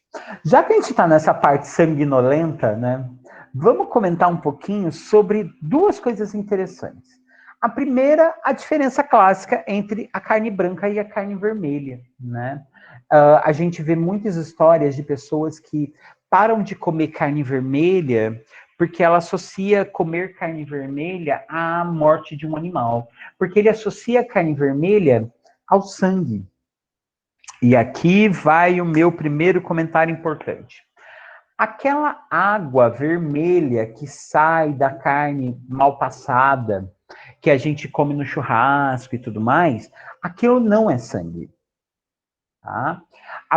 Já que a gente está nessa parte sanguinolenta, né? Vamos comentar um pouquinho sobre duas coisas interessantes. A primeira, a diferença clássica entre a carne branca e a carne vermelha, né? A gente vê muitas histórias de pessoas que param de comer carne vermelha porque ela associa comer carne vermelha à morte de um animal. Porque ele associa a carne vermelha ao sangue. E aqui vai o meu primeiro comentário importante. Aquela água vermelha que sai da carne mal passada, que a gente come no churrasco e tudo mais, aquilo não é sangue. Tá?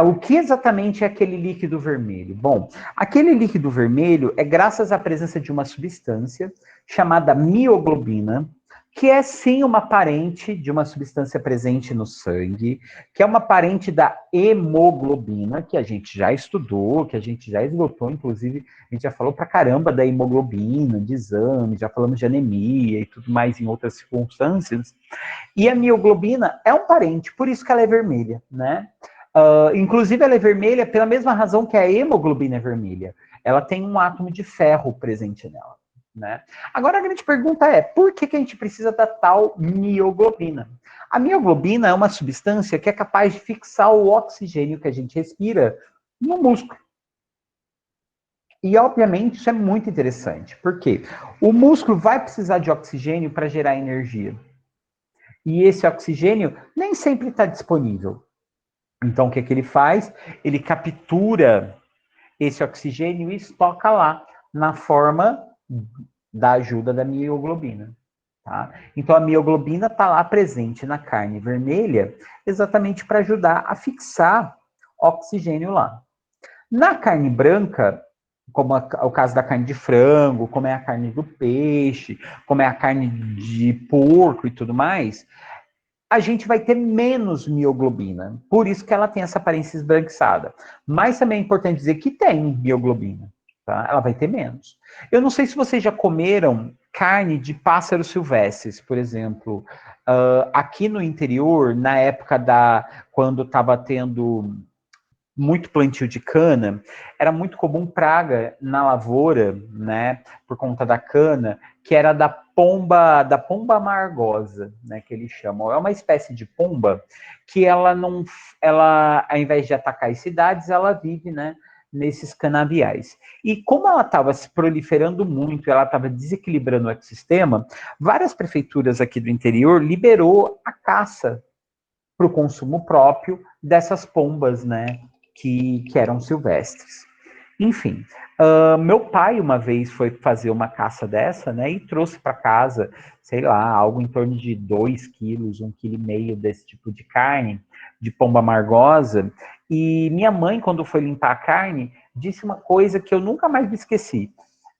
O que exatamente é aquele líquido vermelho? Bom, aquele líquido vermelho é graças à presença de uma substância chamada mioglobina, que é sim uma parente de uma substância presente no sangue, que é uma parente da hemoglobina, que a gente já estudou, que a gente já esgotou, inclusive a gente já falou pra caramba da hemoglobina, de exame, já falamos de anemia e tudo mais em outras circunstâncias. E a mioglobina é um parente, por isso que ela é vermelha, né? Inclusive ela é vermelha pela mesma razão que a hemoglobina é vermelha. Ela tem um átomo de ferro presente nela, né? Agora a grande pergunta é, por que a gente precisa da tal mioglobina? A mioglobina é uma substância que é capaz de fixar o oxigênio que a gente respira no músculo. E, obviamente, isso é muito interessante. Por quê? O músculo vai precisar de oxigênio para gerar energia. E esse oxigênio nem sempre está disponível. Então, o que ele faz? Ele captura esse oxigênio e estoca lá, na forma da ajuda da mioglobina. Tá? Então, a mioglobina está lá presente na carne vermelha, exatamente para ajudar a fixar oxigênio lá. Na carne branca, como o caso da carne de frango, como é a carne do peixe, como é a carne de porco e tudo mais, a gente vai ter menos mioglobina. Por isso que ela tem essa aparência esbranquiçada. Mas também é importante dizer que tem mioglobina. Tá? Ela vai ter menos. Eu não sei se vocês já comeram carne de pássaros silvestres, por exemplo. Aqui no interior, na época quando estava tendo muito plantio de cana, era muito comum praga na lavoura, né, por conta da cana, que era da pomba amargosa, né, que eles chamam. É uma espécie de pomba que ela, ao invés de atacar as cidades, ela vive, né, nesses canaviais. E como ela estava se proliferando muito, ela estava desequilibrando o ecossistema, várias prefeituras aqui do interior liberou a caça para o consumo próprio dessas pombas, né, que eram silvestres. Enfim, meu pai uma vez foi fazer uma caça dessa, né, e trouxe para casa, sei lá, algo em torno de 2 quilos, 1,5 kg desse tipo de carne, de pomba amargosa, e minha mãe, quando foi limpar a carne, disse uma coisa que eu nunca mais me esqueci.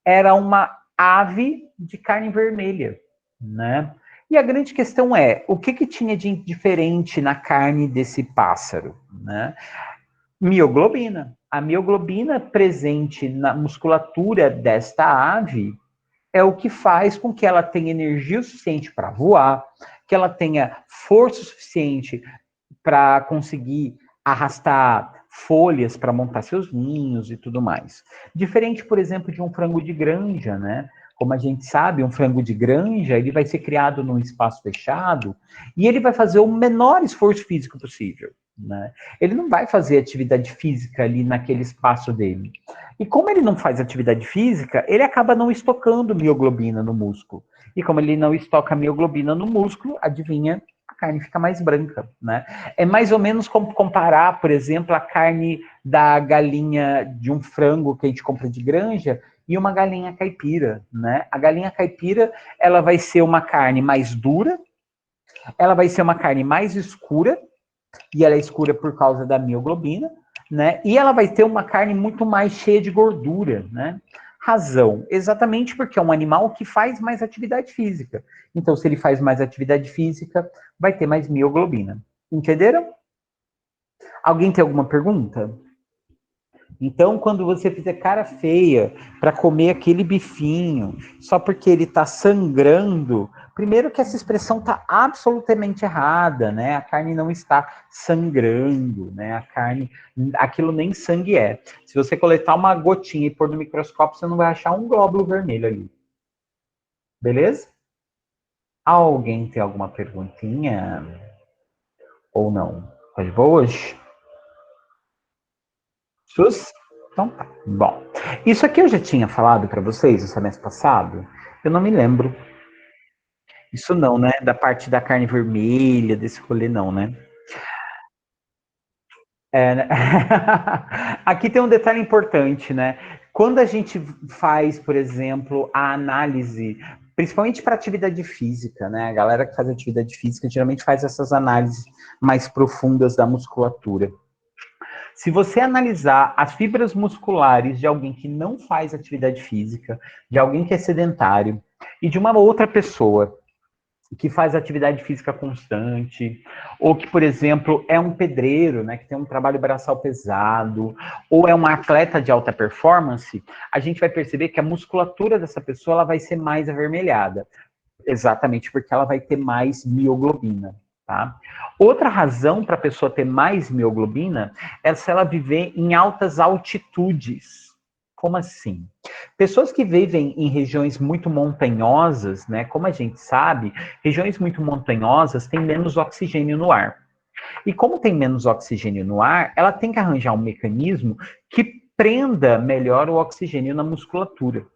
Era uma ave de carne vermelha, né? E a grande questão é, o que tinha de diferente na carne desse pássaro, né? Mioglobina. A mioglobina presente na musculatura desta ave é o que faz com que ela tenha energia suficiente para voar, que ela tenha força suficiente para conseguir arrastar folhas para montar seus ninhos e tudo mais. Diferente, por exemplo, de um frango de granja, né? Como a gente sabe, um frango de granja, ele vai ser criado num espaço fechado e ele vai fazer o menor esforço físico possível, né? Ele não vai fazer atividade física ali naquele espaço dele. E como ele não faz atividade física, ele acaba não estocando mioglobina no músculo. E como ele não estoca mioglobina no músculo, adivinha, a carne fica mais branca, né? É mais ou menos como comparar, por exemplo, a carne da galinha de um frango que a gente compra de granja e uma galinha caipira, né? A galinha caipira, ela vai ser uma carne mais dura, ela vai ser uma carne mais escura, e ela é escura por causa da mioglobina, né? E ela vai ter uma carne muito mais cheia de gordura, né? Razão, exatamente porque é um animal que faz mais atividade física. Então, se ele faz mais atividade física, vai ter mais mioglobina. Entenderam? Alguém tem alguma pergunta? Então, quando você fizer cara feia para comer aquele bifinho, só porque ele está sangrando, primeiro que essa expressão está absolutamente errada, né? A carne não está sangrando, né? A carne, aquilo nem sangue é. Se você coletar uma gotinha e pôr no microscópio, você não vai achar um glóbulo vermelho ali. Beleza? Alguém tem alguma perguntinha? Ou não? Tá de boas? Sus? Então tá. Bom, isso aqui eu já tinha falado para vocês no semestre passado. Eu não me lembro. Isso não, né? Da parte da carne vermelha, desse rolê não, né? É, né? Aqui tem um detalhe importante, né? Quando a gente faz, por exemplo, a análise, principalmente para atividade física, né? A galera que faz atividade física geralmente faz essas análises mais profundas da musculatura. Se você analisar as fibras musculares de alguém que não faz atividade física, de alguém que é sedentário, e de uma outra pessoa que faz atividade física constante, ou que, por exemplo, é um pedreiro, né, que tem um trabalho braçal pesado, ou é um atleta de alta performance, a gente vai perceber que a musculatura dessa pessoa ela vai ser mais avermelhada. Exatamente porque ela vai ter mais mioglobina. Tá? Outra razão para a pessoa ter mais mioglobina é se ela viver em altas altitudes. Como assim? Pessoas que vivem em regiões muito montanhosas, né? Como a gente sabe, regiões muito montanhosas têm menos oxigênio no ar. E como tem menos oxigênio no ar, ela tem que arranjar um mecanismo que prenda melhor o oxigênio na musculatura.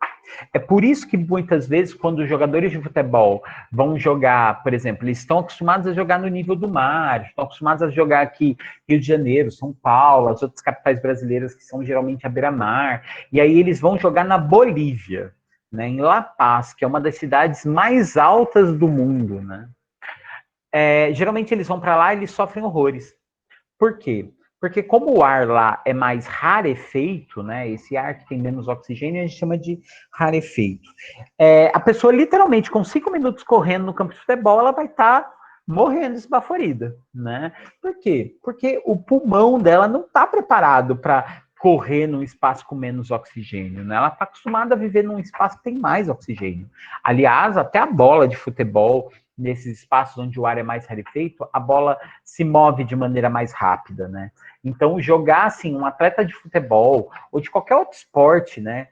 É por isso que muitas vezes, quando os jogadores de futebol vão jogar, por exemplo, eles estão acostumados a jogar no nível do mar, estão acostumados a jogar aqui Rio de Janeiro, São Paulo, as outras capitais brasileiras que são geralmente à beira-mar, e aí eles vão jogar na Bolívia, né, em La Paz, que é uma das cidades mais altas do mundo, né? Geralmente eles vão para lá e eles sofrem horrores. Por quê? Porque como o ar lá é mais rarefeito, né? Esse ar que tem menos oxigênio, a gente chama de rarefeito. A pessoa, literalmente, com 5 minutos correndo no campo de futebol, ela vai estar morrendo esbaforida, né? Por quê? Porque o pulmão dela não está preparado para correr num espaço com menos oxigênio, né? Ela está acostumada a viver num espaço que tem mais oxigênio. Aliás, até a bola de futebol, nesses espaços onde o ar é mais rarefeito, a bola se move de maneira mais rápida, né? Então, jogar, assim, um atleta de futebol ou de qualquer outro esporte, né,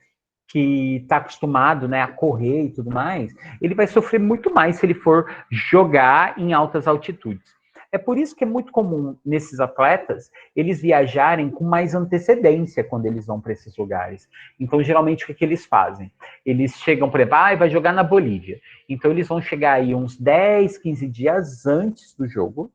que está acostumado, né, a correr e tudo mais, ele vai sofrer muito mais se ele for jogar em altas altitudes. É por isso que é muito comum nesses atletas eles viajarem com mais antecedência quando eles vão para esses lugares. Então, geralmente, o que eles fazem? Eles chegam, por exemplo, vai jogar na Bolívia. Então, eles vão chegar aí uns 10, 15 dias antes do jogo.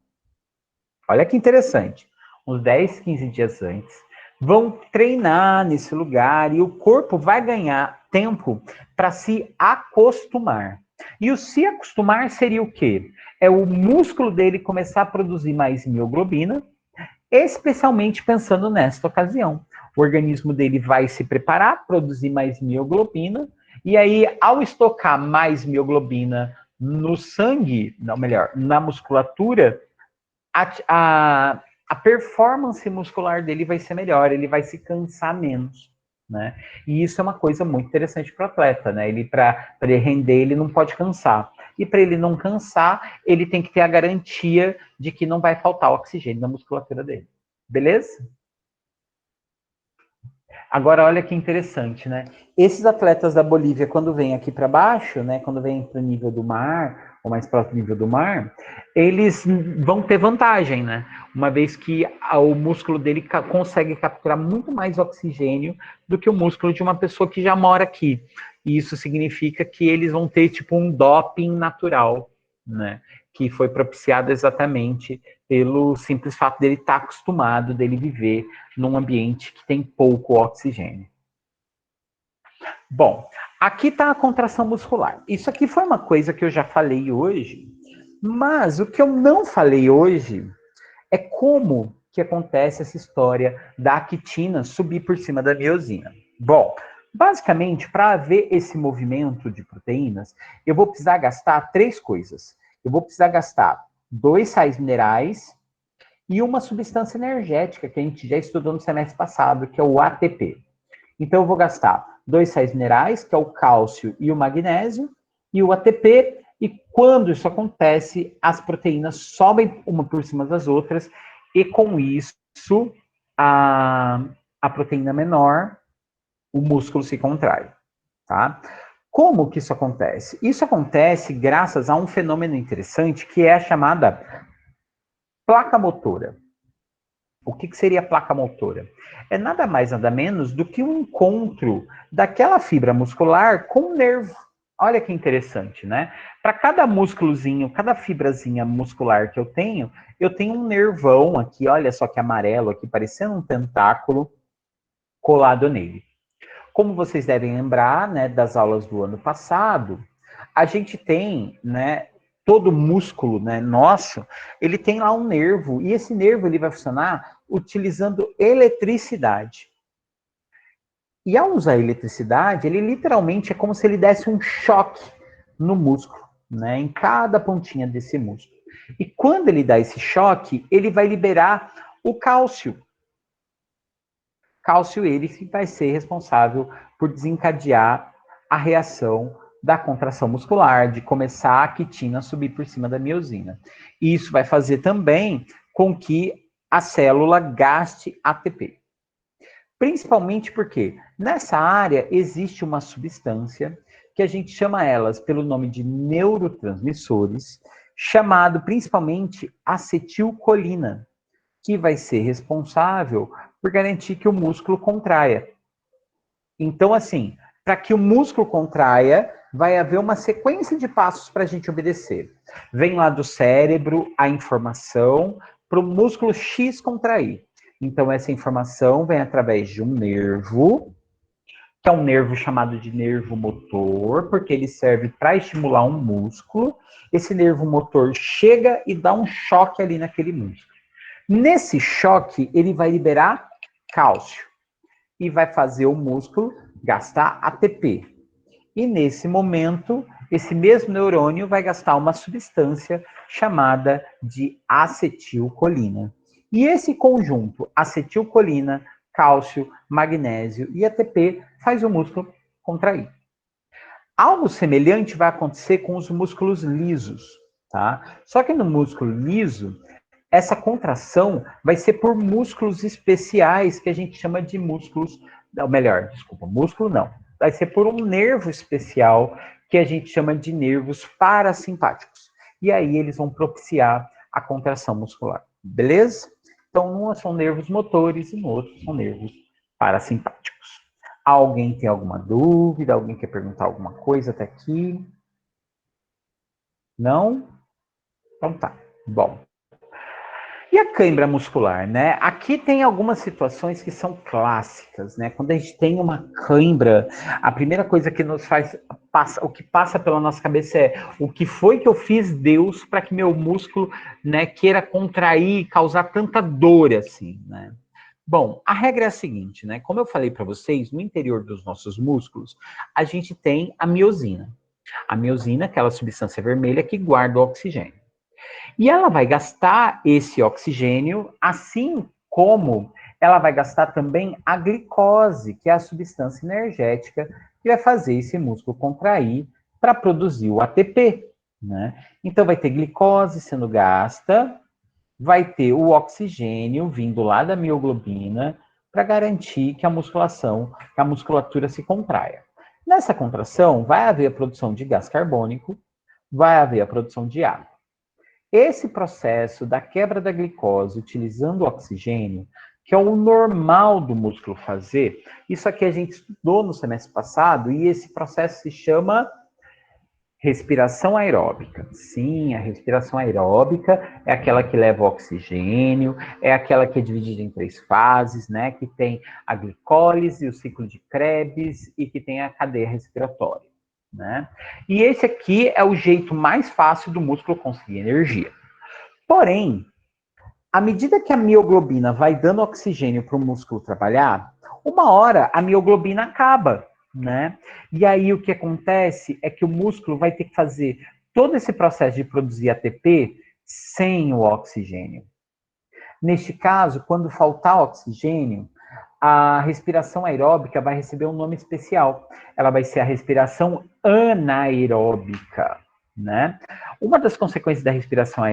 Olha que interessante. Uns 10, 15 dias antes. Vão treinar nesse lugar e o corpo vai ganhar tempo para se acostumar. E o se acostumar seria o quê? É o músculo dele começar a produzir mais mioglobina, especialmente pensando nesta ocasião. O organismo dele vai se preparar, produzir mais mioglobina, e aí, ao estocar mais mioglobina no sangue, não, melhor, na musculatura, a performance muscular dele vai ser melhor, ele vai se cansar menos, né? E isso é uma coisa muito interessante para o atleta, né? Ele, para ele render, ele não pode cansar. E para ele não cansar, ele tem que ter a garantia de que não vai faltar oxigênio na musculatura dele. Beleza? Agora, olha que interessante, né? Esses atletas da Bolívia, quando vêm aqui para baixo, né? Quando vêm para o nível do mar, ou mais próximo do nível do mar, eles vão ter vantagem, né? uma vez que o músculo dele consegue capturar muito mais oxigênio do que o músculo de uma pessoa que já mora aqui. E isso significa que eles vão ter tipo um doping natural, né? Que foi propiciado exatamente pelo simples fato dele estar acostumado, dele viver num ambiente que tem pouco oxigênio. Bom, aqui está a contração muscular. Isso aqui foi uma coisa que eu já falei hoje, mas o que eu não falei hoje é como que acontece essa história da actina subir por cima da miosina. Bom, basicamente, para haver esse movimento de proteínas, eu vou precisar gastar 3 coisas. Eu vou precisar gastar 2 sais minerais e uma substância energética que a gente já estudou no semestre passado, que é o ATP. Então, eu vou gastar 2 sais minerais, que é o cálcio e o magnésio, e o ATP. E quando isso acontece, as proteínas sobem uma por cima das outras, e com isso, a proteína menor, o músculo se contrai, tá? Como que isso acontece? Isso acontece graças a um fenômeno interessante, que é a chamada placa motora. O que seria a placa motora? É nada mais, nada menos do que um encontro daquela fibra muscular com o nervo. Olha que interessante, né? Para cada músculozinho, cada fibrazinha muscular que eu tenho um nervão aqui, olha só que amarelo aqui, parecendo um tentáculo colado nele. Como vocês devem lembrar, né, das aulas do ano passado, a gente tem, né, todo músculo, né, nosso, ele tem lá um nervo, e esse nervo ele vai funcionar utilizando eletricidade. E ao usar eletricidade, ele literalmente é como se ele desse um choque no músculo, né, em cada pontinha desse músculo. E quando ele dá esse choque, ele vai liberar o cálcio. Cálcio ele que vai ser responsável por desencadear a reação da contração muscular, de começar a actina a subir por cima da miosina. E isso vai fazer também com que a célula gaste ATP. Principalmente porque nessa área existe uma substância que a gente chama elas pelo nome de neurotransmissores, chamado principalmente acetilcolina, que vai ser responsável por garantir que o músculo contraia. Então, assim, para que o músculo contraia, vai haver uma sequência de passos para a gente obedecer. Vem lá do cérebro a informação para o músculo X contrair. Então, essa informação vem através de um nervo, que é um nervo chamado de nervo motor, porque ele serve para estimular um músculo. Esse nervo motor chega e dá um choque ali naquele músculo. Nesse choque, ele vai liberar cálcio e vai fazer o músculo gastar ATP. E nesse momento, esse mesmo neurônio vai gastar uma substância chamada de acetilcolina. E esse conjunto, acetilcolina, cálcio, magnésio e ATP, faz o músculo contrair. Algo semelhante vai acontecer com os músculos lisos, tá? Só que no músculo liso, essa contração vai ser por músculos especiais que a gente chama de músculos, ou melhor, desculpa, músculo não. Vai ser por um nervo especial que a gente chama de nervos parasimpáticos. E aí eles vão propiciar a contração muscular, beleza? Então, num são nervos motores e no outro são nervos parasimpáticos. Alguém tem alguma dúvida? Alguém quer perguntar alguma coisa até aqui? Não? Então tá. Bom. E a cãibra muscular, né? Aqui tem algumas situações que são clássicas, né? Quando a gente tem uma cãibra, a primeira coisa que nos faz, o que passa pela nossa cabeça é o que foi que eu fiz, Deus, para que meu músculo, né, queira contrair e causar tanta dor assim, né? Bom, a regra é a seguinte, né? Como eu falei para vocês, no interior dos nossos músculos, a gente tem a miosina. A miosina, aquela substância vermelha que guarda o oxigênio. E ela vai gastar esse oxigênio, assim como ela vai gastar também a glicose, que é a substância energética que vai fazer esse músculo contrair para produzir o ATP, né? Então vai ter glicose sendo gasta, vai ter o oxigênio vindo lá da mioglobina para garantir que a musculatura se contraia. Nessa contração vai haver a produção de gás carbônico, vai haver a produção de água. Esse processo da quebra da glicose utilizando o oxigênio, que é o normal do músculo fazer, isso aqui a gente estudou no semestre passado, e esse processo se chama respiração aeróbica. Sim, a respiração aeróbica é aquela que leva o oxigênio, é aquela que é dividida em 3 fases, né? Que tem a glicólise, o ciclo de Krebs e que tem a cadeia respiratória, né? E esse aqui é o jeito mais fácil do músculo conseguir energia. Porém, à medida que a mioglobina vai dando oxigênio para o músculo trabalhar, uma hora a mioglobina acaba, né? E aí o que acontece é que o músculo vai ter que fazer todo esse processo de produzir ATP sem o oxigênio. Neste caso, quando faltar oxigênio, a respiração aeróbica vai receber um nome especial. Ela vai ser a respiração anaeróbica, né? Uma das consequências da respiração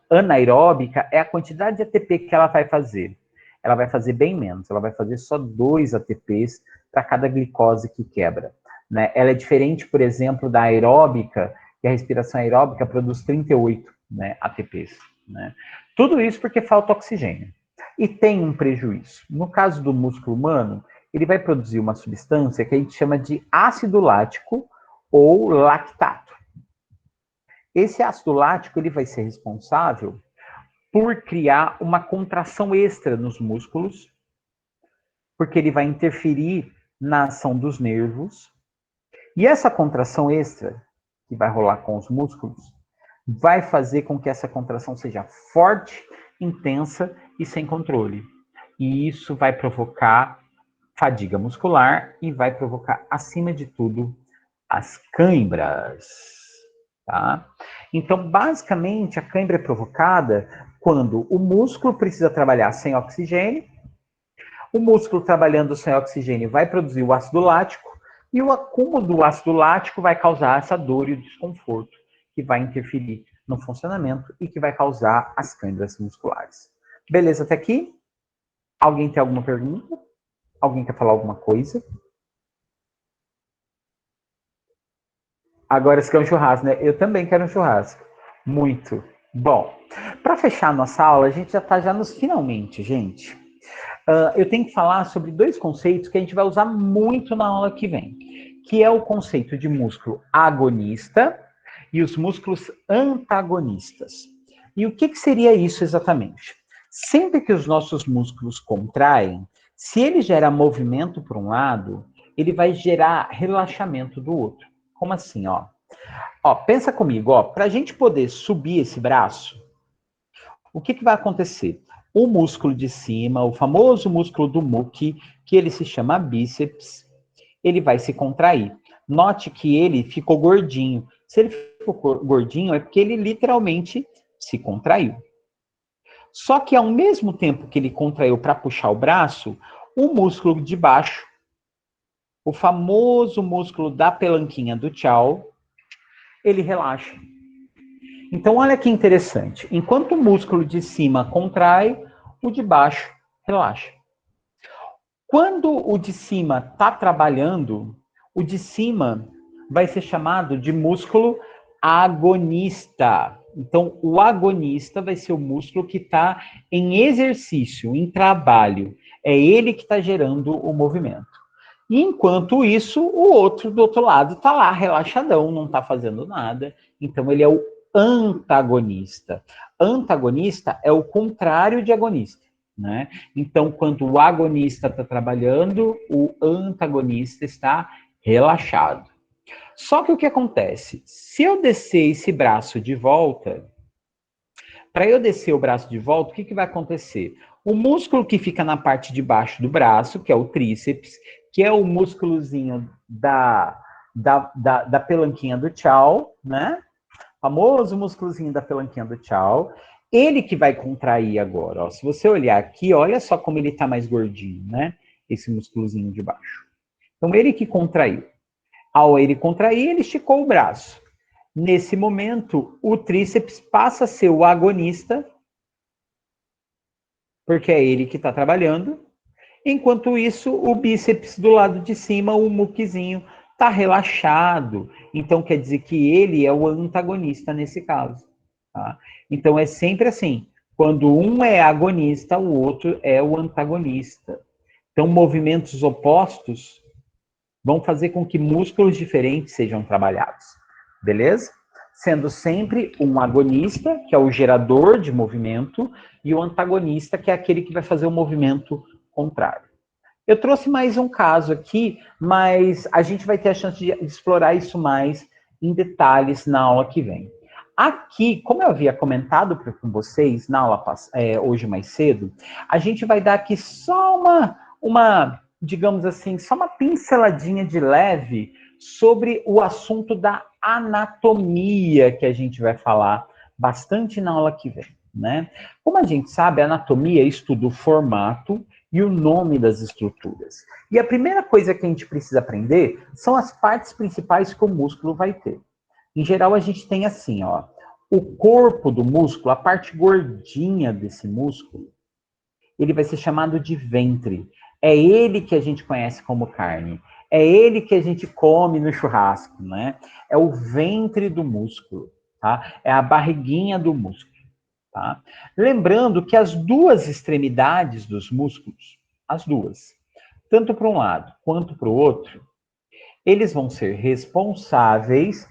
anaeróbica é a quantidade de ATP que ela vai fazer. Ela vai fazer bem menos, ela vai fazer só 2 ATPs para cada glicose que quebra, né? Ela é diferente, por exemplo, da aeróbica, que a respiração aeróbica produz 38, né, ATPs, né? Tudo isso porque falta oxigênio. E tem um prejuízo. No caso do músculo humano, ele vai produzir uma substância que a gente chama de ácido lático ou lactato. Esse ácido lático ele vai ser responsável por criar uma contração extra nos músculos, porque ele vai interferir na ação dos nervos. E essa contração extra, que vai rolar com os músculos, vai fazer com que essa contração seja forte, intensa e sem controle. E isso vai provocar fadiga muscular e vai provocar, acima de tudo, as cãibras. Tá? Então, basicamente, a cãibra é provocada quando o músculo precisa trabalhar sem oxigênio, o músculo trabalhando sem oxigênio vai produzir o ácido lático, e o acúmulo do ácido lático vai causar essa dor e o desconforto, que vai interferir no funcionamento e que vai causar as câimbras musculares. Beleza até aqui? Alguém tem alguma pergunta? Alguém quer falar alguma coisa? Agora você quer um churrasco, né? Eu também quero um churrasco. Muito. Bom, para fechar a nossa aula, a gente já está já nos finalmente, gente. Eu tenho que falar sobre 2 conceitos que a gente vai usar muito na aula que vem, que é o conceito de músculo agonista e os músculos antagonistas. E o que seria isso exatamente? Sempre que os nossos músculos contraem, se ele gera movimento por um lado, ele vai gerar relaxamento do outro. Como assim, ó? Ó, pensa comigo, ó, para a gente poder subir esse braço, o que vai acontecer? O músculo de cima, o famoso músculo do muque, que ele se chama bíceps, ele vai se contrair. Note que ele ficou gordinho. Se ele ficou gordinho, é porque ele literalmente se contraiu. Só que ao mesmo tempo que ele contraiu para puxar o braço, o músculo de baixo, o famoso músculo da pelanquinha do tchau, ele relaxa. Então, olha que interessante. Enquanto o músculo de cima contrai, o de baixo relaxa. Quando o de cima está trabalhando, o de cima vai ser chamado de músculo agonista. Então, o agonista vai ser o músculo que está em exercício, em trabalho. É ele que está gerando o movimento. E enquanto isso, o outro do outro lado está lá, relaxadão, não está fazendo nada. Então, ele é o antagonista. Antagonista é o contrário de agonista, né? Então, quando o agonista está trabalhando, o antagonista está relaxado. Só que o que acontece? Se eu descer esse braço de volta, para eu descer o braço de volta, o que vai acontecer? O músculo que fica na parte de baixo do braço, que é o tríceps, que é o músculozinho da pelanquinha do tchau, né? Famoso músculozinho da pelanquinha do tchau. Ele que vai contrair agora, ó. Se você olhar aqui, olha só como ele tá mais gordinho, né? Esse músculozinho de baixo. Então, ele que contraiu. Ao ele contrair, ele esticou o braço. Nesse momento, o tríceps passa a ser o agonista, porque é ele que está trabalhando. Enquanto isso, o bíceps do lado de cima, o muquezinho, está relaxado. Então, quer dizer que ele é o antagonista nesse caso. Tá? Então, é sempre assim, quando um é agonista, o outro é o antagonista. Então, movimentos opostos vão fazer com que músculos diferentes sejam trabalhados, beleza? Sendo sempre um agonista, que é o gerador de movimento, e o antagonista, que é aquele que vai fazer o movimento contrário. Eu trouxe mais um caso aqui, mas a gente vai ter a chance de explorar isso mais em detalhes na aula que vem. Aqui, como eu havia comentado com vocês na aula hoje mais cedo, a gente vai dar aqui só digamos assim, só uma pinceladinha de leve sobre o assunto da anatomia, que a gente vai falar bastante na aula que vem, né? Como a gente sabe, a anatomia estuda o formato e o nome das estruturas. E a primeira coisa que a gente precisa aprender são as partes principais que o músculo vai ter. Em geral, a gente tem assim, ó, o corpo do músculo, a parte gordinha desse músculo, ele vai ser chamado de ventre. É ele que a gente conhece como carne. É ele que a gente come no churrasco, né? É o ventre do músculo, tá? É a barriguinha do músculo, tá? Lembrando que as duas extremidades dos músculos, as duas, tanto para um lado quanto para o outro, eles vão ser responsáveis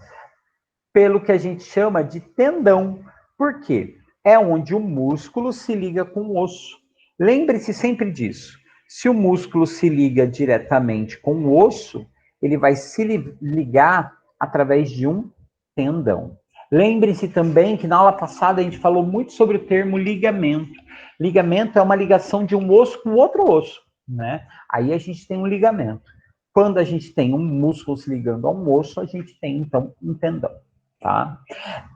pelo que a gente chama de tendão. Por quê? É onde o músculo se liga com o osso. Lembre-se sempre disso. Se o músculo se liga diretamente com o osso, ele vai se ligar através de um tendão. Lembre-se também que na aula passada a gente falou muito sobre o termo ligamento. Ligamento é uma ligação de um osso com outro osso, né? Aí a gente tem um ligamento. Quando a gente tem um músculo se ligando a um osso, a gente tem então um tendão. Tá?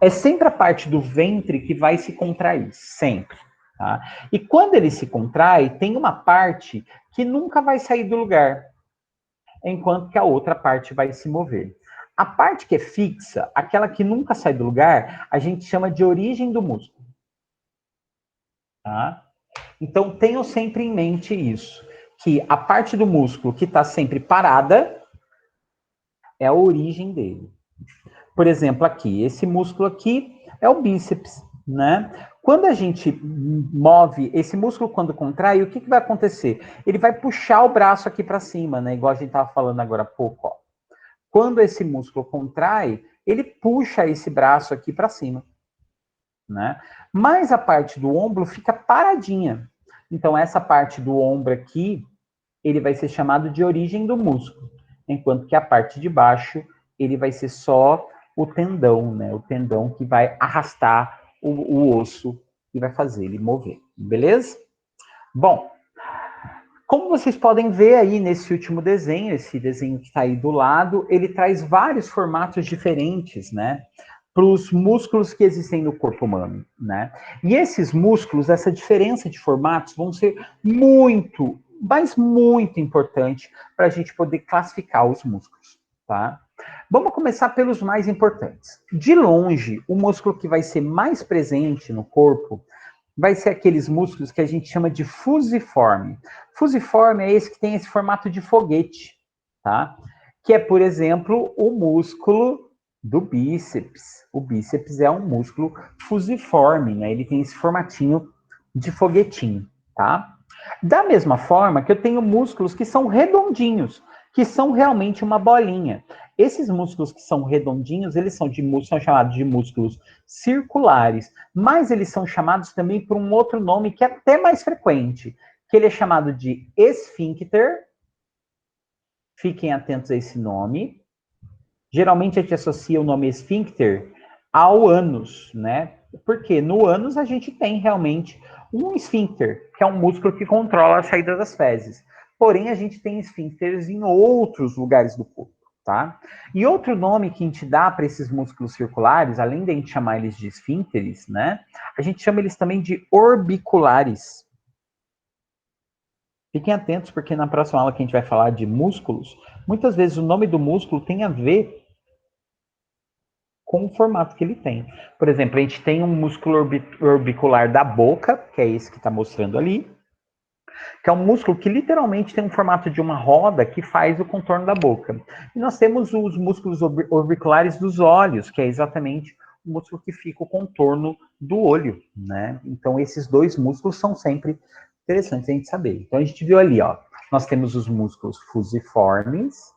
É sempre a parte do ventre que vai se contrair, sempre. Tá? E quando ele se contrai, tem uma parte que nunca vai sair do lugar, enquanto que a outra parte vai se mover. A parte que é fixa, aquela que nunca sai do lugar, a gente chama de origem do músculo. Tá? Então tenham sempre em mente isso, que a parte do músculo que está sempre parada é a origem dele. Por exemplo, aqui, esse músculo aqui é o bíceps, né? Quando a gente move esse músculo, quando contrai, o que vai acontecer? Ele vai puxar o braço aqui para cima, né? Igual a gente estava falando agora há pouco, ó. Quando esse músculo contrai, ele puxa esse braço aqui para cima, né? Mas a parte do ombro fica paradinha. Então, essa parte do ombro aqui, ele vai ser chamado de origem do músculo, enquanto que a parte de baixo, ele vai ser só o tendão, né? O tendão que vai arrastar o osso e vai fazer ele mover, beleza? Bom, como vocês podem ver aí nesse último desenho, esse desenho que está aí do lado, ele traz vários formatos diferentes, né? Para os músculos que existem no corpo humano, né? E esses músculos, essa diferença de formatos, vão ser muito, mas muito importante para a gente poder classificar os músculos, tá? Vamos começar pelos mais importantes. De longe, o músculo que vai ser mais presente no corpo vai ser aqueles músculos que a gente chama de fusiforme. Fusiforme é esse que tem esse formato de foguete, tá? Que é, por exemplo, o músculo do bíceps. O bíceps é um músculo fusiforme, né? Ele tem esse formatinho de foguetinho, tá? Da mesma forma que eu tenho músculos que são redondinhos, que são realmente uma bolinha. Esses músculos que são redondinhos, eles são chamados de músculos circulares, mas eles são chamados também por um outro nome que é até mais frequente, que ele é chamado de esfíncter. Fiquem atentos a esse nome. Geralmente a gente associa o nome esfíncter ao ânus, né? Porque no ânus a gente tem realmente um esfíncter, que é um músculo que controla a saída das fezes. Porém, a gente tem esfíncteres em outros lugares do corpo, tá? E outro nome que a gente dá para esses músculos circulares, além de a gente chamar eles de esfíncteres, né? A gente chama eles também de orbiculares. Fiquem atentos, porque na próxima aula que a gente vai falar de músculos, muitas vezes o nome do músculo tem a ver com o formato que ele tem. Por exemplo, a gente tem um músculo orbicular da boca, que é esse que está mostrando ali, que é um músculo que literalmente tem um formato de uma roda que faz o contorno da boca. E nós temos os músculos orbiculares dos olhos, que é exatamente músculo que fica o contorno do olho, né? Então, esses dois músculos são sempre interessantes a gente saber. Então, a gente viu ali, ó, nós temos os músculos fusiformes,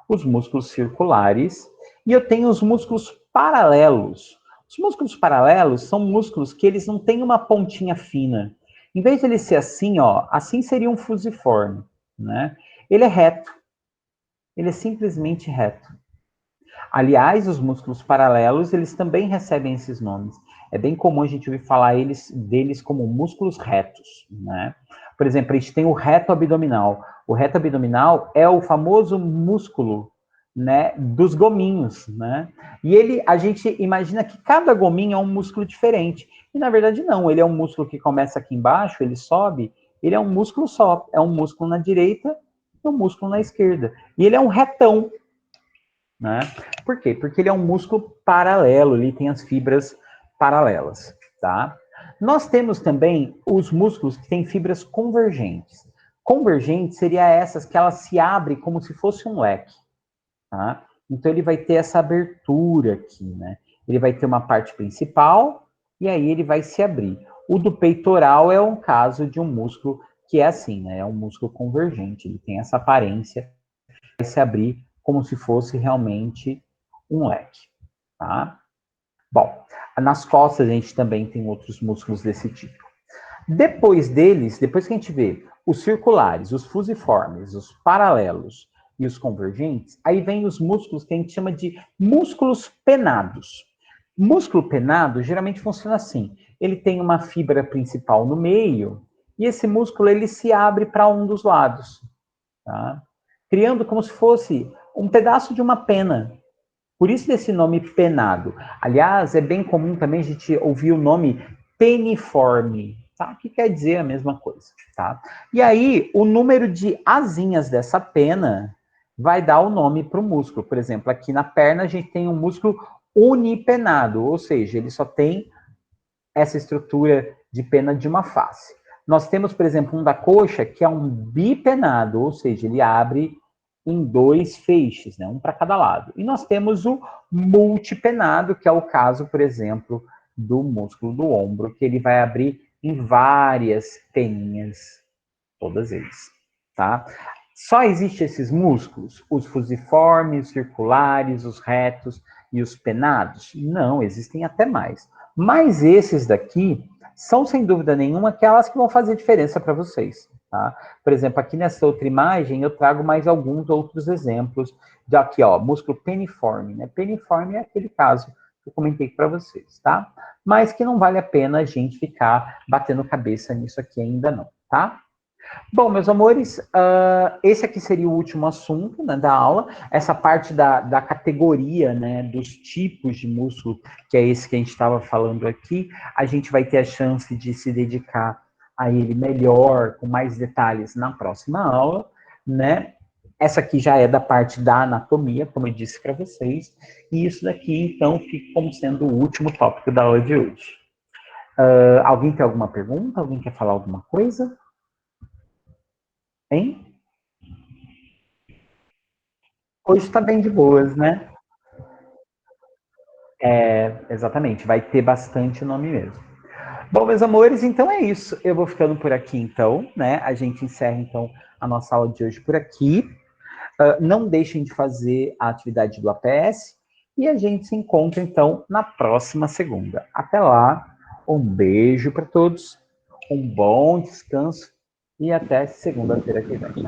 os músculos circulares, e eu tenho os músculos paralelos. Os músculos paralelos são músculos que eles não têm uma pontinha fina. Em vez de ele ser assim, ó, assim seria um fusiforme, né? Ele é reto. Ele é simplesmente reto. Aliás, os músculos paralelos, eles também recebem esses nomes. É bem comum a gente ouvir falar deles como músculos retos, né? Por exemplo, a gente tem o reto abdominal. O reto abdominal é o famoso músculo, né, dos gominhos, né? E a gente imagina que cada gominho é um músculo diferente. E na verdade não, ele é um músculo que começa aqui embaixo, ele sobe, ele é um músculo só. É um músculo na direita e um músculo na esquerda. E ele é um retão, né? Por quê? Porque ele é um músculo paralelo, ele tem as fibras paralelas, tá? Nós temos também os músculos que têm fibras convergentes. Convergente seria essas que elas se abrem como se fosse um leque, tá? Então ele vai ter essa abertura aqui, né? Ele vai ter uma parte principal e aí ele vai se abrir. O do peitoral é um caso de um músculo que é assim, né? É um músculo convergente, ele tem essa aparência, vai se abrir como se fosse realmente um leque, tá? Bom, nas costas a gente também tem outros músculos desse tipo. Depois deles, depois que a gente vê os circulares, os fusiformes, os paralelos e os convergentes, aí vem os músculos que a gente chama de músculos penados. Músculo penado geralmente funciona assim. Ele tem uma fibra principal no meio e esse músculo ele se abre para um dos lados, tá? Criando como se fosse um pedaço de uma pena. Por isso desse nome penado. Aliás, é bem comum também a gente ouvir o nome peniforme, tá? Que quer dizer a mesma coisa, tá? E aí, o número de asinhas dessa pena vai dar o nome para o músculo. Por exemplo, aqui na perna a gente tem um músculo unipenado, ou seja, ele só tem essa estrutura de pena de uma face. Nós temos, por exemplo, um da coxa que é um bipenado, ou seja, ele abre em dois feixes, né, um para cada lado. E nós temos o multipenado, que é o caso, por exemplo, do músculo do ombro, que ele vai abrir em várias peninhas, todas eles, tá? Só existem esses músculos? Os fusiformes, os circulares, os retos e os penados? Não, existem até mais. Mas esses daqui são, sem dúvida nenhuma, aquelas que vão fazer diferença para vocês, tá? Por exemplo, aqui nessa outra imagem, eu trago mais alguns outros exemplos. De aqui, ó, músculo peniforme, né? Peniforme é aquele caso que eu comentei para vocês, tá? Mas que não vale a pena a gente ficar batendo cabeça nisso aqui ainda não, tá? Bom, meus amores, esse aqui seria o último assunto, né, da aula. Essa parte da categoria, né, dos tipos de músculo, que é esse que a gente estava falando aqui, a gente vai ter a chance de se dedicar a ele melhor, com mais detalhes na próxima aula, né? Essa aqui já é da parte da anatomia, como eu disse para vocês, e isso daqui, então, fica como sendo o último tópico da aula de hoje. Alguém tem alguma pergunta? Alguém quer falar alguma coisa? Hein? Hoje está bem de boas, né? Exatamente, vai ter bastante nome mesmo. Bom, meus amores, então é isso. Eu vou ficando por aqui, então, né? A gente encerra, então, a nossa aula de hoje por aqui. Não deixem de fazer a atividade do APS e a gente se encontra, então, na próxima segunda. Até lá, um beijo para todos, um bom descanso e até segunda-feira que vem.